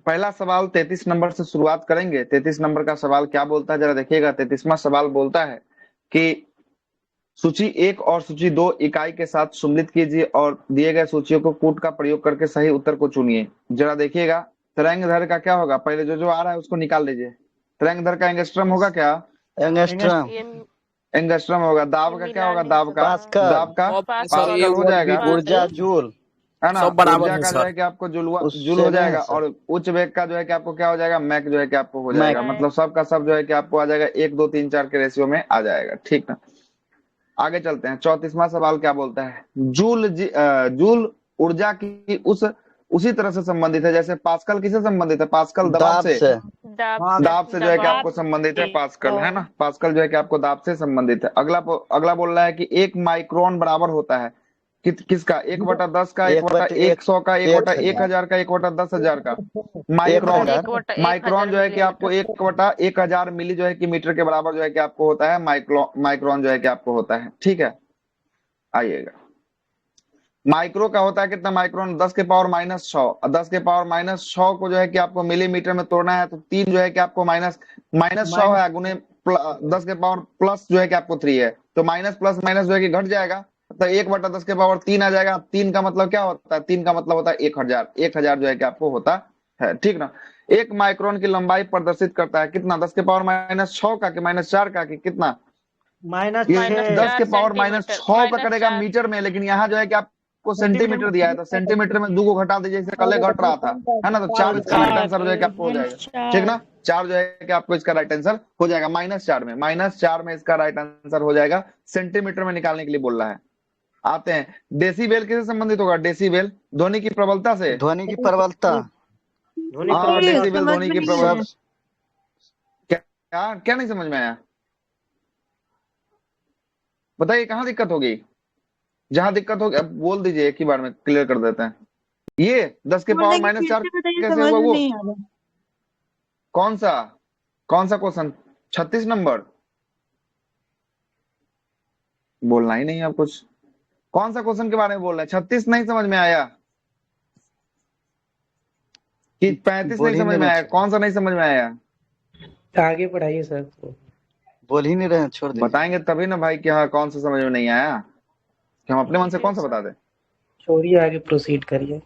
पहला सवाल 33 नंबर से शुरुआत करेंगे। 33 नंबर का सवाल क्या बोलता है जरा देखिएगा। 33वां सवाल बोलता है कि सूची एक और सूची दो इकाई के साथ सम्मिलित कीजिए और दिए गए सूचियों को कूट का प्रयोग करके सही उत्तर को चुनिए। जरा देखिएगा, तरंगधर का क्या होगा, पहले जो जो आ रहा है उसको निकाल लीजिए। तरंगधर का एंगस्ट्रम होगा क्या? एंगस्ट्रम। ये एंगस्ट्रम होगा। दाब ये का क्या मिला होगा? नहीं दाब का, पास्कल। दाब का सर ए पास्कल हो वोट बी जाएगा, वोट ऊर्जा जूल। है ना। सब बराबर ऊर्जा है का जो सर। है कि आपको जूल उससे हो नहीं है जाएगा, सर। और उच्च वेग का जो है कि आपको क्या हो जाएगा, मैक जो है कि आपको हो मैक। जाएगा। मतलब सब का सब जो है कि आपको आ जाएगा 1 2 3 4 के रेशियो में आ जाएगा। ठीक ना। आगे चलते हैं। 34वां सवाल क्या बोलता है? जूल ऊर्जा की उसी तरह से संबंधित है जैसे पास्कल किससे संबंधित है? पास्कल दबाव दाब से। से। दाब से जो है कि दबाव आपको संबंधित है से। पास्कल, है ना। पास्कल जो है कि आपको दाब से संबंधित है। अगला बोल रहा है कि 1 माइक्रोन बराबर होता है किसका? 1/10 का, एक बटे एक। 1/100 का, एक 1/1000 का, 1/10,000 का। एक माइक्रोन। हजार। 1/1000 माइक्रोन जो है कि आपको मिलीमीटर। 1/1000 मिली जो है कि मीटर के बराबर जो है कि आपको होता है। माइक्रोन जो है कि आपको होता है। ठीक है, आइएगा। माइक्रो का होता है कितना? माइक्रोन 10⁻⁻6। 10⁻⁻6 को जो है कि आपको मिलीमीटर में तोड़ना है तो 3 जो है कि आपको -100 है गुने 10 के पावर प्लस जो है कि आपको 3 है, तो माइनस प्लस माइनस जो है कि घट जाएगा, तो 1/10⁻³ आ जाएगा। 3 का मतलब क्या होता है? 3 का मतलब होता है 1000। 1000 जो है कि आपको होता है। ठीक ना। 1 माइक्रोन की लंबाई प्रदर्शित करता है कितना? 10⁻⁻6 का कि -4 का कि कितना? ये दस के -4 पावर माइनस सेंटीमीटर, छह का करेगा -4 मीटर में, लेकिन यहाँ जो है कि आपको सेंटीमीटर दिया है तो सेंटीमीटर में 2 को घटा दीजिए, जैसे कल घट रहा था, है ना। तो 4 इसका राइट आंसर हो जाएगा, आपको हो जाएगा। ठीक ना। 4 जो है कि आपको इसका राइट आंसर हो जाएगा। -4 में इसका राइट आंसर हो जाएगा। सेंटीमीटर में निकालने के लिए बोल रहा है। आते हैं, डेसीबेल किससे संबंधित होगा? डेसीबेल ध्वनि की प्रबलता से। ध्वनि की प्रबलता। हाँ, डेसीबेल ध्वनि की सब। प्रबलता। क्या क्या नहीं समझ में आया? बताइए कहाँ दिक्कत होगी? जहां दिक्कत होगी अब बोल दीजिए, एक ही बार में क्लियर कर देते हैं। ये 10⁻⁻4 कैसे होगा? वो कौन सा कौन सा क्वेश्चन? 36 नंबर। बोलना ही नहीं है आप कुछ। कौन सा क्वेश्चन के बारे में बोल रहे हैं? 36 नहीं समझ में आया कि 35 बोल नहीं ही समझ नहीं में रहे आया? छोड़। कौन सा नहीं समझ में आया? आगे पढ़ाइए सर। बोल ही नहीं रहे, छोड़ दीजिए। बताएंगे तभी ना भाई कि हाँ कौन सा समझ में नहीं आया, कि हम अपने मन से कौन सा बता दें। छोड़िए, आगे प्रोसीड करिए।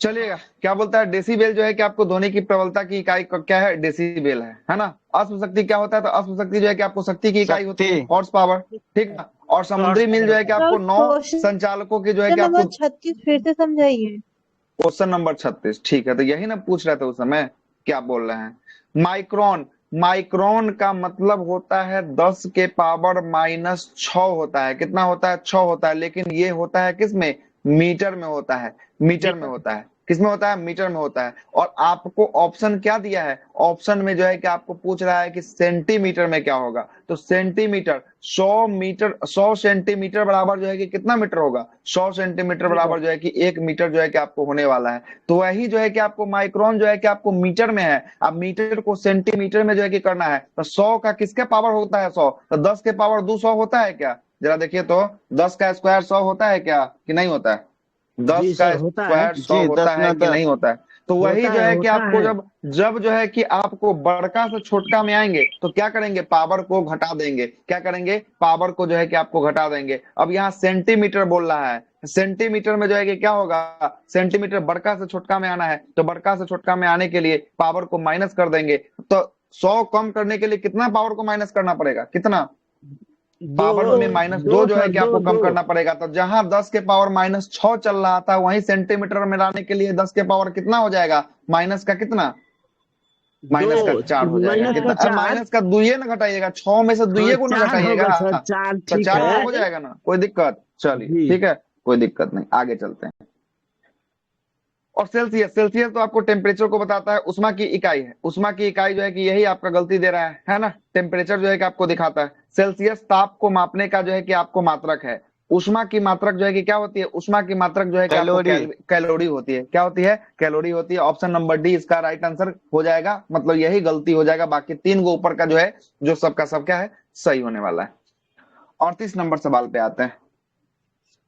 चलिएगा, क्या बोलता है? डेसीबेल जो है कि आपको ध्वनि की प्रबलता की इकाई क्या है? डेसीबेल है ना। अश्व शक्ति क्या होता है? तो अश्व शक्ति जो है कि आपको शक्ति की इकाई होती है, शक्ति। Horse power. ठीक है। और समुद्री मील जो है कि आपको 9 संचालकों की जो है कि आपको। 36 फिर से समझाइए। क्वेश्चन नंबर 36, ठीक है। तो यही ना पूछ रहे थे उस समय, क्या बोल रहे हैं? माइक्रोन। माइक्रोन का मतलब होता है 10⁻⁻6 होता है। कितना होता है? 6 होता है। लेकिन ये होता है किस में? मीटर में होता है। मीटर में होता है। किस में होता है? मीटर में होता है। और आपको ऑप्शन क्या दिया है? ऑप्शन में जो है कि आपको पूछ रहा है कि सेंटीमीटर में क्या होगा। तो सेंटीमीटर 100 सेंटीमीटर बराबर जो है कि कितना मीटर होगा? 100 सेंटीमीटर बराबर जो है कि 1 मीटर जो है कि आपको होने वाला है। तो वही जो है कि आपको माइक्रोन जो है कि आपको मीटर में है। अब मीटर को सेंटीमीटर में जो है कि करना है, तो 100 का किसके पावर होता है? 100 तो 10 के पावर 200 होता है क्या? जरा देखिए तो, 10 का स्क्वायर 100 होता है क्या कि नहीं होता है? 10 का स्क्वायर 100 जी, होता 10 है ना कि नहीं 10। होता है? तो वही जो है कि आपको जब जब जो है कि आपको बड़का से छोटका में आएंगे तो क्या करेंगे? पावर को घटा देंगे। क्या करेंगे? पावर को जो है कि आपको घटा देंगे। अब यहाँ सेंटीमीटर बोल रहा है, सेंटीमीटर में जो है कि क्या होगा? सेंटीमीटर बड़का से छोटका में आना है, तो बड़का से छोटका में आने के लिए पावर को माइनस कर देंगे। तो 100 कम करने के लिए कितना पावर को माइनस करना पड़ेगा? कितना पावर में? -2 जो है कि आपको कम करना पड़ेगा। तो जहां 10 के पावर -6 चल रहा था, वहीं सेंटीमीटर में लाने के लिए 10 के पावर कितना हो जाएगा? माइनस का कितना? -4 हो जाएगा। कितना? अरे माइनस का दुइये ना घटाइएगा, 6 में से दुइये को ना घटाइएगा, तो 4 तो हो जाएगा ना। कोई दिक्कत? चलिए ठीक है, कोई दिक्कत नहीं, आगे चलते हैं। और सेल्सियस। सेल्सियस तो आपको टेम्परेचर को बताता है, उष्मा की इकाई है। उष्मा की इकाई जो है कि यही आपका गलती दे रहा है ना। टेम्परेचर जो है कि आपको दिखाता है। सेल्सियस ताप को मापने का जो है कि आपको मात्रक है। उष्मा की मात्रक जो है कि क्या होती है? उष्मा की मात्रक जो है कि आपको कैलोरी। कैलोरी होती है। क्या होती है? कैलोरी होती है। ऑप्शन नंबर डी इसका राइट आंसर हो जाएगा, मतलब यही गलती हो जाएगा। बाकी 3 गो ऊपर का जो है, जो सबका सब क्या है, सही होने वाला है। 38 नंबर सवाल पे आते हैं।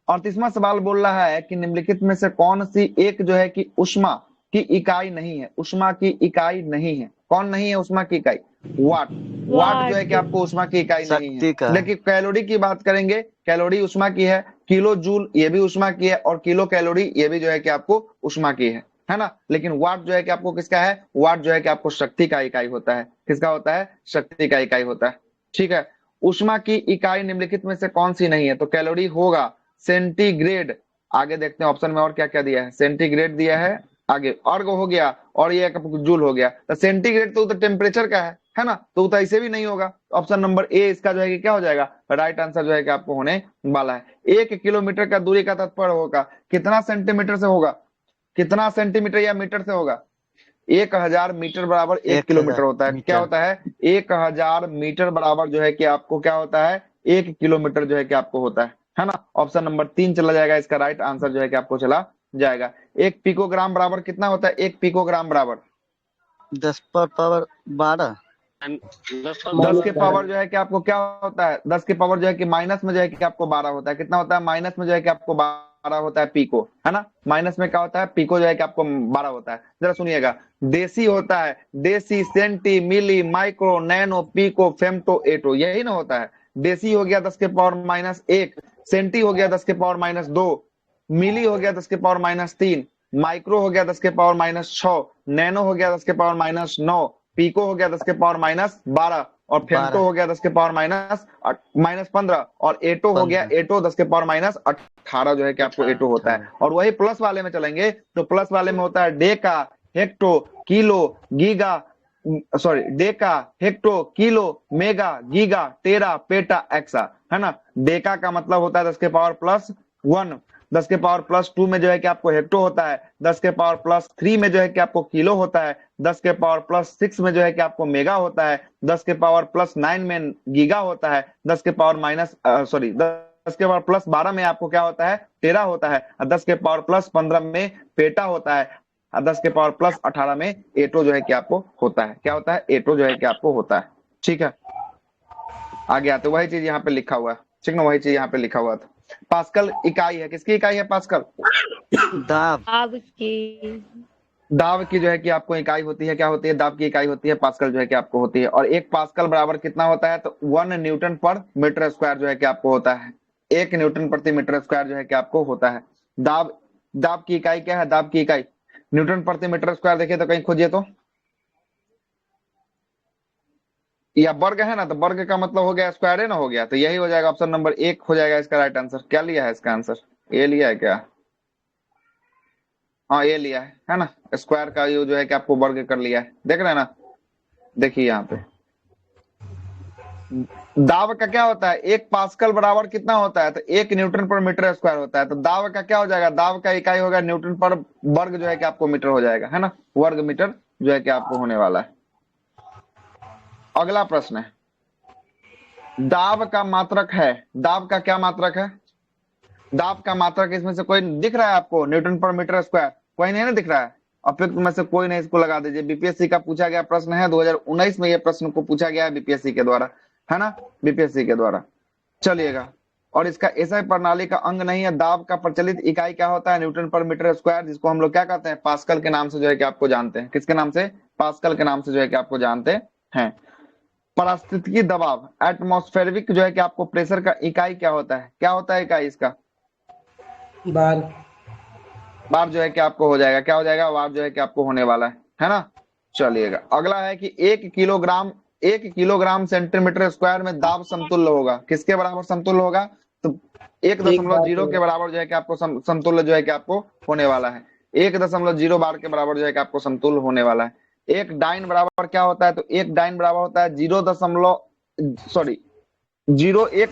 38वां सवाल बोल रहा है कि निम्नलिखित में से कौन सी एक जो है कि उष्मा की इकाई नहीं है, ऊष्मा की इकाई नहीं है। कौन नहीं है ऊष्मा की इकाई? वाट। वाट जो है कि आपको ऊष्मा की इकाई नहीं है। शक्ति का। लेकिन कैलोरी की बात करेंगे, कैलोरी ऊष्मा की है, किलो जूल ये भी ऊष्मा की है, और किलो कैलोरी ये भी जो है कि आपको ऊष्मा की है ना। लेकिन वाट जो है कि आपको किसका है? वाट जो है कि आपको शक्ति का इकाई होता है। किसका होता है? शक्ति का इकाई होता है। ठीक है। ऊष्मा की इकाई निम्नलिखित में से कौन सी नहीं है? तो कैलोरी होगा, सेंटीग्रेड, आगे देखते हैं ऑप्शन में और क्या क्या दिया है। सेंटीग्रेड दिया है, आगे अर्ग हो गया, और ये जूल हो गया। तो सेंटीग्रेड तो टेम्परेचर का है ना, तो ऐसे भी नहीं होगा। ऑप्शन नंबर ए इसका जो है कि क्या हो जाएगा? राइट आंसर जो है कि आपको होने वाला है। 1 किलोमीटर का दूरी का तात्पर्य होगा कितना सेंटीमीटर से होगा? कितना सेंटीमीटर या मीटर से होगा? 1000 मीटर बराबर 1 किलोमीटर होता है। क्या होता है? 1000 मीटर बराबर जो है कि आपको क्या होता है? 1 किलोमीटर जो है कि आपको होता है ना। ऑप्शन नंबर 3 चला जाएगा, इसका राइट आंसर जो है कि आपको चला जाएगा। 1 पिकोग्राम बराबर कितना होता है? 1 पिकोग्राम बराबर 10 पर पावर 12। 10 के पावर जो है कि आपको क्या होता है? 10 के पावर जो है कि माइनस में जो है कि आपको 12 होता है। कितना होता है? माइनस में जो है कि आपको 12 होता है पिको, है ना। माइनस में क्या होता है? पिको जो है कि आपको 12 होता है। जरा सुनिएगा, देसी होता है, देसी, सेंटी, मिली, माइक्रो, नैनो, पिको, फेम्टो, एटो, यही ना होता है। देसी हो गया 10 के पावर -1, सेंटी हो गया 10 के पावर -2, मिली हो गया 10 के पावर -3, माइक्रो हो गया 10 के पावर -6, नैनो हो गया 10 के पावर -9, पिको हो गया 10 के पावर -12, और फेम्टो हो गया 10 के पावर -15, और एटो हो गया, 10 के पावर -18 जो है कि आपको एटो होता है। और वही प्लस वाले में चलेंगे तो प्लस वाले में होता है deca, hecto, kilo, giga, sorry, deca, hecto, kilo, mega, giga, tera, peta, exa, है ना। डेका का मतलब होता है 10 के पावर +1, 10 के पावर +2 में जो है कि आपको हेक्टो होता है, 10 के पावर +3 में जो है कि आपको किलो होता है, 10 के पावर +6 में जो है कि आपको मेगा होता है, 10 के पावर +9 में गीगा होता है, 10 के पावर 12 में आपको क्या होता है? टेरा होता है, और 10 के पावर +15 में पेटा होता है, और 10 के पावर +18 में एटो जो है कि आपको होता है। क्या होता है? एटो जो है कि आपको होता है। ठीक है, आगे आते वही चीज यहाँ पे लिखा हुआ है। ठीक ना, वही चीज यहाँ पे लिखा हुआ था। पास्कल इकाई है, किसकी इकाई है पास्कल? दाब। दाब की। दाब की जो है कि आपको इकाई होती है। क्या होती है? दाब की इकाई होती है, पास्कल जो है कि आपको होती है। और 1 पास्कल बराबर कितना होता है? तो 1 न्यूटन पर मीटर स्क्वायर जो है कि आपको होता है। 1 न्यूटन प्रति मीटर स्क्वायर जो है कि आपको होता है। दाब, दाब की इकाई क्या है? दाब की इकाई न्यूटन प्रति मीटर स्क्वायर। देखिए तो कहीं खोजिए तो, या वर्ग है ना, तो वर्ग का मतलब हो गया स्क्वायर है ना, हो गया, तो यही हो जाएगा। ऑप्शन नंबर 1 हो जाएगा इसका राइट आंसर। क्या लिया है इसका आंसर? ये लिया है क्या? हाँ ये लिया है ना। स्क्वायर का ये जो है कि आपको वर्ग कर लिया है, देख रहे हैं ना। देखिए यहाँ पे दाब का क्या होता है? 1 पास्कल बराबर कितना होता है? तो 1 न्यूटन पर मीटर स्क्वायर होता है। तो दाब का क्या हो जाएगा? दाब का इकाई होगा न्यूटन पर वर्ग जो है कि आपको मीटर हो जाएगा, है ना। वर्ग मीटर जो है कि आपको होने वाला है। अगला प्रश्न है, दाब का मात्रक है। दाब का क्या मात्रक है? दाब का मात्रक इसमें से कोई दिख रहा है आपको? न्यूटन पर मीटर स्क्वायर कोई नहीं ना दिख रहा है। अपेक्ष में से कोई नहीं, इसको लगा दीजिए। बीपीएससी का पूछा गया प्रश्न है, 2019 में यह प्रश्न को पूछा गया है बीपीएससी के द्वारा, है ना, बीपीएससी के द्वारा। चलिएगा, और इसका एसआई प्रणाली का अंग नहीं है। दाब का प्रचलित इकाई क्या होता है? न्यूटन पर मीटर स्क्वायर, जिसको हम लोग क्या कहते हैं? पास्कल के नाम से जो है कि आपको जानते हैं। किसके नाम से? पास्कल के नाम से जो है कि आपको जानते हैं। पारिस्थितिकी दबाव, एटमॉस्फेरिक जो है कि आपको प्रेशर का इकाई क्या होता है? क्या होता है इकाई इसका? बार। बार जो है कि आपको हो जाएगा। क्या हो जाएगा? बार जो है कि आपको होने वाला है ना। चलिएगा, अगला है कि 1 किलोग्राम सेंटीमीटर स्क्वायर में दाब समतुल्य होगा। किसके बराबर समतुल्य होगा? तो 1.0 के बराबर जो है कि आपको समतुल्य जो है कि आपको होने वाला है। 1.0 बार के बराबर जो है कि आपको समतुल्य होने वाला है। एक डाइन बराबर क्या होता है? तो एक डाइन बराबर होता है 1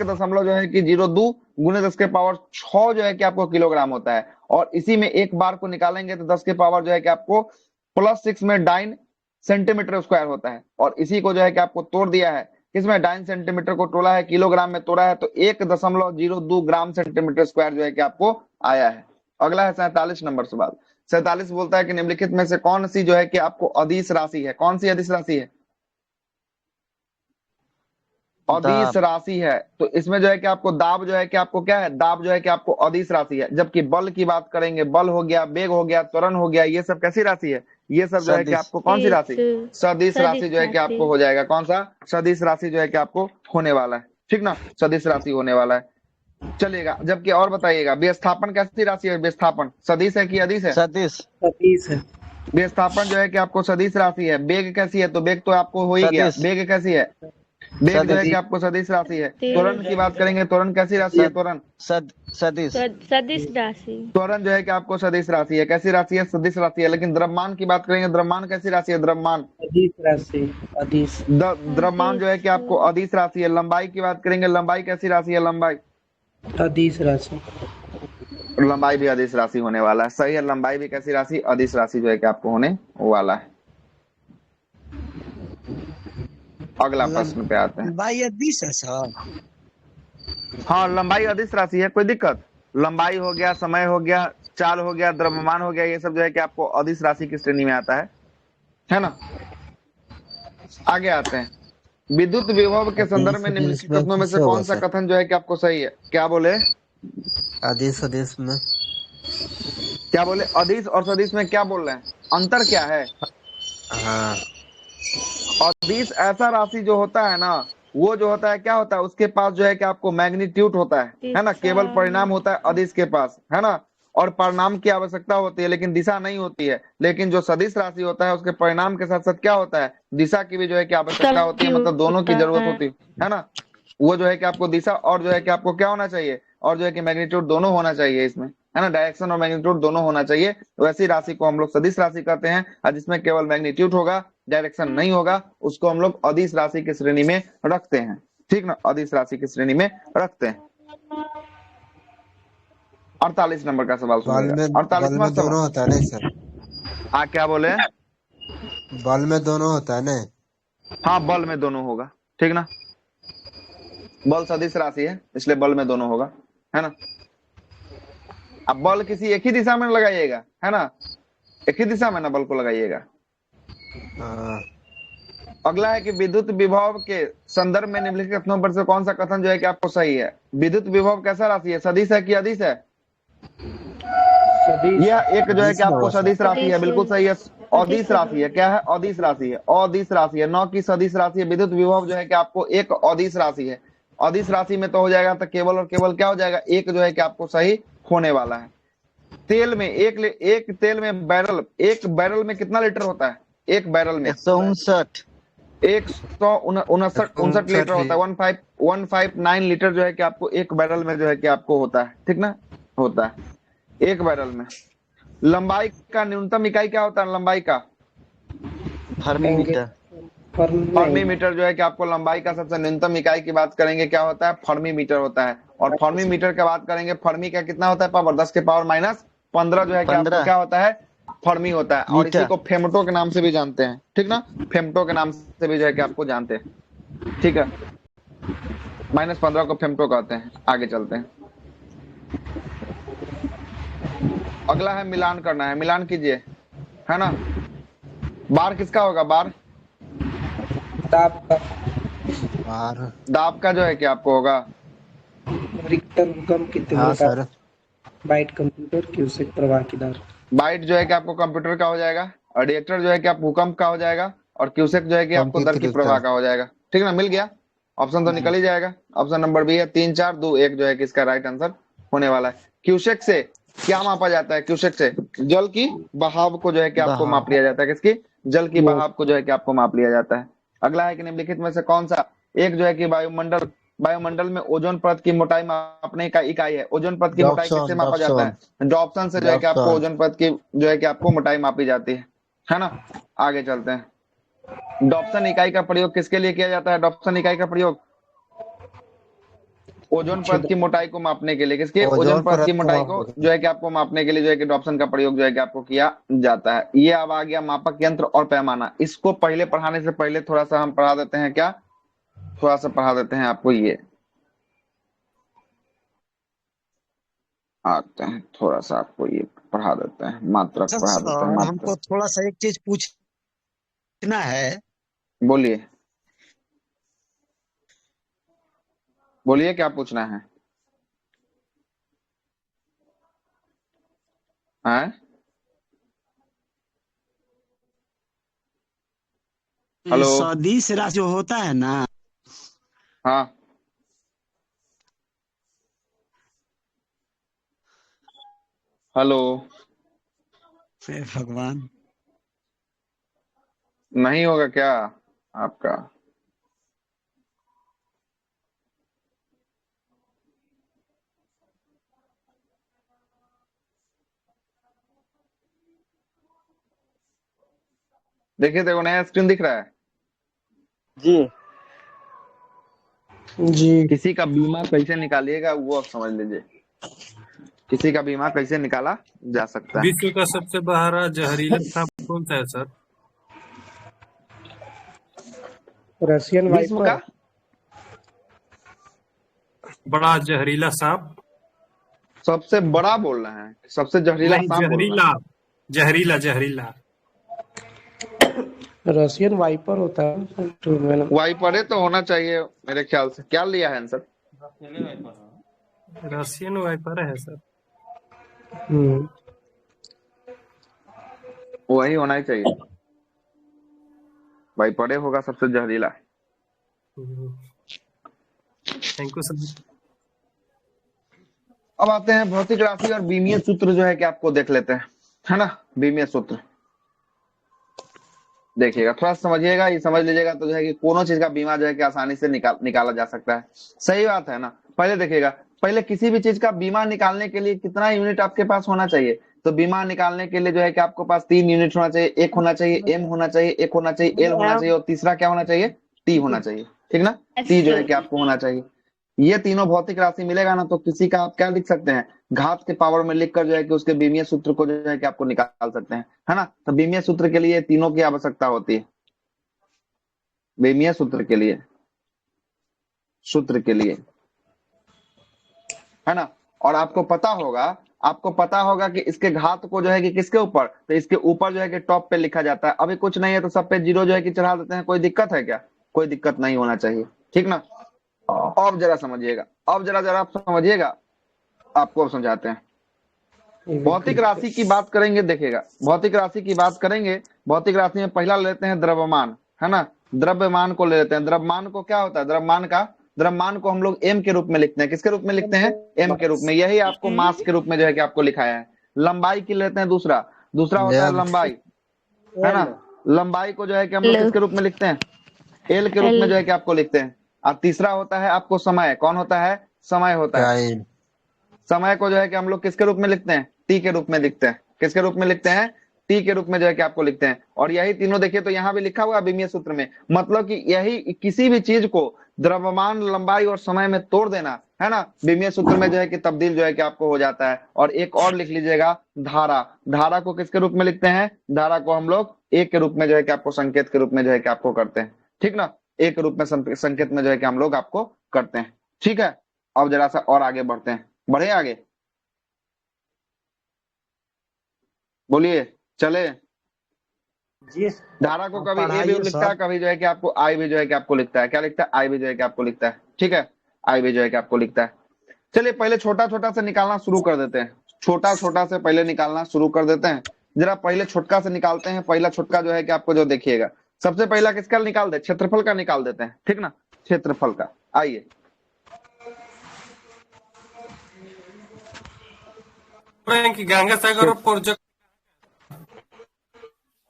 दशमलव जो है कि 02 गुने 10 के पावर 6 जो है कि आपको किलोग्राम होता है। और इसी में एक बार को निकालेंगे तो 10 के पावर जो है कि आपको +6 में डाइन सेंटीमीटर स्क्वायर होता है। और इसी को जो है कि आपको तोड़ दिया है, किसमें? डाइन सेंटीमीटर को तोड़ा है, किलोग्राम में तोड़ा है, तो 1.02 ग्राम सेंटीमीटर स्क्वायर जो है कि आपको आया है। अगला है 47 नंबर सवाल। 47 बोलता है कि निम्नलिखित में से कौन सी जो है कि आपको अदिश राशि है? कौन सी अदिश राशि है? अदिश दाब। राशि है, तो इसमें जो है कि आपको दाब जो है कि आपको क्या है, दाब जो है कि आपको अदिश राशि है। जबकि बल की बात करेंगे, बल हो गया, वेग हो गया, त्वरण हो गया, ये सब कैसी राशि है, ये सब जो है कि सदिश। आपको कौन सी इस राशि, सदिश राशि सदिश जो है कि राशि। आपको हो जाएगा। कौन सा, सदिश राशि जो है कि आपको होने वाला है, ठीक ना, सदिश राशि होने वाला है। चलिएगा, जबकि और बताइएगा, विस्थापन कैसी राशि है, विस्थापन सदिश है कि अदिश है, सदिश। सतीश है। विस्थापन जो है कि आपको सदिश राशि है। वेग कैसी है, तो वेग तो आपको हो ही गया, सदिश। वेग कैसी है, वेग जो है सदिश। कि आपको सदिश राशि है। त्वरण की सदिश बात करेंगे, त्वरण कैसी राशि है, सद त्वरण, सद सदिश। सदिश राशि। त्वरण जो है कि आपको सदिश राशि है, कैसी राशि है, सदिश राशि है। लेकिन द्रव्यमान की बात करेंगे, द्रव्यमान कैसी राशि है, द्रव्यमान, अधीश राशि। अधीश। द्रव्यमान जो है कि अदिश आपको अदिश राशि है। लंबाई की बात करेंगे, लंबाई कैसी राशि है, लंबाई, अधीश राशि। लंबाई भी अदिश राशि होने वाला है, सही है, लंबाई भी कैसी राशि, अदिश राशि जो है कि आपको होने वाला है। अगला प्रश्न पे आते हैं। लंबाई 20 है सर। हाँ, लंबाई अदिश राशि है, कोई दिक्कत, लंबाई हो गया, समय हो गया, चाल हो गया, द्रव्यमान हो गया, ये सब जो है कि आपको अदिश राशि की श्रेणी में आता है ना। आगे आते हैं, विद्युत विभव के संदर्भ आदेश में आदेश निम्नलिखित में कथनों में से कैसे होगा कौन सा सर? कथन जो है कि आपको सही है, क्या बोले, आदेश आदेश में। क्या बोले, अदिश और सदिश में क्या बोल रहे हैं, अंतर क्या है। हाँ। अदिश ऐसा राशि जो होता है ना, वो जो होता है क्या होता है, उसके पास जो है कि आपको मैग्नीट्यूड होता है ना, दिशा। केवल परिणाम होता है अदिश के पास, है ना, और परिणाम की आवश्यकता होती है लेकिन दिशा नहीं होती है। लेकिन जो सदिश राशि होता है, उसके परिणाम के साथ साथ क्या होता है, दिशा की भी जो है कि आवश्यकता होती है, शक्ति मतलब दोनों की होता जरूरत है। होती है ना। वो जो है कि आपको दिशा और जो है कि आपको क्या होना चाहिए, और जो है कि मैग्नीट्यूड दोनों होना चाहिए इसमें, है ना, डायरेक्शन और मैग्नीट्यूड दोनों होना चाहिए। वैसी राशि को हम लोग सदिश राशि कहते हैं, और जिसमें केवल मैग्नीट्यूड होगा, डायरेक्शन नहीं होगा, उसको हम लोग अदिश राशि की श्रेणी में रखते हैं, ठीक ना, अदिश राशि की श्रेणी में रखते हैं। 48 नंबर का सवाल बल सुनिएगा, में बल 48वां में सवाल। दोनों होता है नहीं सर? क्या बोले, बल में दोनों होता है नहीं? हाँ, बल में दोनों होगा, ठीक ना, बल सदिश राशि है इसलिए बल में दोनों होगा, है ना। अब बल किसी एक ही दिशा में लगाइएगा, है ना, एक ही दिशा में ना बल को लगाइएगा। हाँ। अगला है कि विद्युत विभव के संदर्भ में निम्नलिखित कथनों पर से कौन सा कथन जो है कि आपको सही है। विद्युत विभव कैसा राशि है, सदिश है कि अदिश है, सदिश। यह एक जो है आदेश कि में आपको होगा सर। सदिश राशि है, सदिश। बिल्कुल सही है, अदिश सदिश राशि है, क्या है, अदिश राशि है, अदिश राशि है, न कि सदिश राशि है। विद्युत विभव जो है कि आपको एक अदिश राशि है, अदिश राशि में तो हो जाएगा, तो केवल और केवल क्या हो जाएगा, एक जो है कि आपको सही होने वाला है। तेल में एक तेल में बैरल, एक बैरल में कितना लीटर होता है, एक बैरल में 159। 159 59 लीटर 59 होता है, 159 लीटर जो है कि आपको एक बैरल में जो है कि आपको होता है, ठीक ना, होता है एक बैरल में। लंबाई का न्यूनतम इकाई क्या होता है, लंबाई का, फर्मी मीटर। फर्मी मीटर जो है कि आपको लंबाई का सबसे न्यूनतम इकाई की बात करेंगे, क्या होता है, फर्मी मीटर होता है। और फर्मी मीटर की बात करेंगे, फर्मी का कितना होता है, पावर 10 के पावर माइनस 15 जो है कि आपको 15 क्या होता है, फर्मी होता है। और इसी मीटर। को फेमटो के नाम से भी जानते हैं, ठीक ना, फेमटो के नाम से भी जो है कि आपको जानते हैं, ठीक है, -15 को फेमटो कहते हैं। आगे चलते हैं, अगला है मिलान करना है, मिलान कीजिए, है ना। बार किसका होगा, बार, ताप का। बार। दाब का जो है कि आपको होगा, रिक्टर भूकंप की हाँ तीव्रता। सर। बाइट कंप्यूटर क्यूसेक प्रवाह की दर। बाइट जो है कि आपको कंप्यूटर का हो जाएगा, और रिएक्टर जो है कि आप भूकंप का हो जाएगा, और क्यूसेक जो है कि पंप आपको की दर की प्रवाह तीव्रता। का हो जाएगा, ठीक ना, मिल गया, ऑप्शन तो निकल ही जाएगा। ऑप्शन नंबर बी है, 3 4 2 1 जो है कि इसका राइट आंसर होने वाला है। क्यूसेक से क्या मापा जाता है, क्यूसेक से जल की बहाव को जो है कि आपको बहा। माप लिया जाता है, किसकी, जल की बहाव को जो है कि आपको माप लिया जाता है। अगला है कि निम्नलिखित में से कौन सा एक जो है कि वायुमंडल, वायुमंडल में ओजोन परत की मोटाई मापने का इकाई है। ओजोन परत की मोटाई किससे डॉप्सन मापा जाता डॉप्सन है, डॉप्सन से जो है कि आपको डॉप्सन। ओजोन परत की जो है कि आपको मोटाई मापी जाती है ना। आगे चलते हैं, डॉप्सन इकाई का प्रयोग किसके लिए किया जाता है, डॉप्सन इकाई का प्रयोग ओजोन परत छिद्र। की मोटाई को मापने के लिए, किसके, ओजोन ओजोन परत की परत को मोटाई को मापने जो है कि आपको मापने के लिए जो है कि डॉप्सन का प्रयोग जो है कि आपको किया जाता है। ये अब आ गया मापक यंत्र और पैमाना। इसको पहले पढ़ाने से पहले थोड़ा सा हम पढ़ा देते हैं, क्या, थोड़ा सा पढ़ा देते हैं आपको, ये आते हैं, थोड़ा सा आपको ये पढ़ा देते हैं, मात्रक अच्छा पढ़ा देते हैं, सर, मात्रक, हमको थोड़ा सा एक चीज पूछना है। बोलिए। बोलिए क्या पूछना है? हैं? ये हेलो। सदिश राशि जो होता है ना, हाँ। हेलो। हे भगवान, नहीं होगा क्या आपका? देखिए, देखो नया स्क्रीन दिख रहा है। जी। जी। किसी का बीमा कैसे निकालिएगा वो आप समझ लीजिए। किसी का बीमा कैसे निकाला जा सकता है। विश्व का सबसे बड़ा जहरीला सांप कौन सा है सर? रशियन विश्व वाइपर। का बड़ा जहरीला सांप? सबसे बड़ा बोल रहे हैं, सबसे जहरीला नहीं, सांप बोल रहे जहरीला। जहरीला जहरीला। रशियन वाइपर होता है तो मैंने हैं। वाइपरे तो होना चाहिए मेरे ख्याल से। क्या लिया है आंसर? रशियन वाइपर है सर। हम्म। वही होना ही चाहिए। वाइपरे होगा सबसे जहरीला। Thank you sir. अब आते हैं भौतिक राशि और बीमीय सूत्र जो है कि आपको देख लेते हैं, है ना। बीमीय सूत्र देखिएगा, थोड़ा समझिएगा, ये समझ लीजिएगा तो जो है कि कोनो चीज का बीमा जो है कि आसानी से निकाला जा सकता है। सही बात है ना। पहले देखिएगा, पहले किसी भी चीज का बीमा निकालने के लिए कितना यूनिट आपके पास होना चाहिए? तो बीमा निकालने के लिए जो है कि आपको पास 3 यूनिट होना चाहिए। एक होना चाहिए एम होना चाहिए, एक होना चाहिए एल होना चाहिए, और तीसरा क्या होना चाहिए? टी होना चाहिए। ठीक ना। टी जो है कि आपको होना चाहिए। ये तीनों भौतिक राशि मिलेगा ना, तो किसी का आप क्या लिख सकते हैं? घात के पावर में लिखकर जो है कि उसके बीमीय सूत्र को जो है कि आपको निकाल सकते हैं, है ना। तो बीमीय सूत्र के लिए तीनों की आवश्यकता होती है। बीमीय सूत्र के लिए, सूत्र के लिए, है ना। और आपको पता होगा कि इसके घात को जो है कि किसके ऊपर, तो इसके ऊपर जो है कि टॉप पे लिखा जाता है। अभी कुछ नहीं है तो सब पे जीरो जो है कि चढ़ा देते हैं। कोई दिक्कत है क्या? कोई दिक्कत नहीं होना चाहिए। ठीक ना। अब जरा समझिएगा, अब जरा जरा आप समझिएगा, आपको अब समझाते हैं। भौतिक राशि की बात करेंगे, देखिएगा भौतिक राशि की बात करेंगे। भौतिक राशि में पहला लेते हैं द्रव्यमान, है ना। द्रव्यमान को ले लेते हैं। द्रव्यमान को क्या होता है? द्रव्यमान को हम लोग एम के रूप में लिखते हैं। किसके रूप में लिखते हैं? एम के रूप में। यही आपको मास के रूप में जो है कि आपको लिखाया है। लंबाई की लेते हैं दूसरा होता है लंबाई, है ना। लंबाई को जो है कि हम लोग किसके रूप में लिखते हैं? एल के रूप में जो है कि आपको लिखते हैं। और तीसरा होता है आपको समय। कौन होता है? समय होता है। समय को जो है कि हम लोग किसके रूप में लिखते हैं? टी के रूप में लिखते हैं। किसके रूप में लिखते हैं? टी के रूप में जो है कि आपको लिखते हैं। और यही तीनों देखिए तो यहाँ भी लिखा हुआ बीमीय सूत्र में, मतलब कि यही किसी भी चीज को द्रव्यमान, लंबाई और समय में तोड़ देना, है ना, बीमीय सूत्र में जो है कि तब्दील जो है कि आपको हो जाता है। और एक और लिख लीजिएगा, धारा। धारा को किसके रूप में लिखते हैं? धारा को हम लोग एक के रूप में जो है कि आपको संकेत के रूप में जो है कि आपको करते हैं। ठीक ना। एक के रूप में संकेत में जो है कि हम लोग आपको करते हैं। ठीक है। अब जरा सा और आगे बढ़ते हैं, बढ़े आगे, बोलिए, चले। जी धारा को कभी ए भी पढ़ाइए लिखता है, सर। कभी जो है कि आपको आई भी जो है कि आपको लिखता है। क्या लिखता है? आई भी जो है कि आपको लिखता है। ठीक है। आई भी जो है कि आपको लिखता है। चलिए पहले छोटा छोटा से निकालना शुरू कर देते हैं। छोटा छोटा से पहले निकालना शुरू कर देते हैं। जरा पहले छोटका से निकालते हैं। पहला छोटका जो है कि आपको जो देखिएगा, सबसे पहला किसका निकाल दे? क्षेत्रफल का निकाल देते हैं। ठीक ना। क्षेत्रफल का, आइए। कि गंगा सागर प्रोजेक्ट,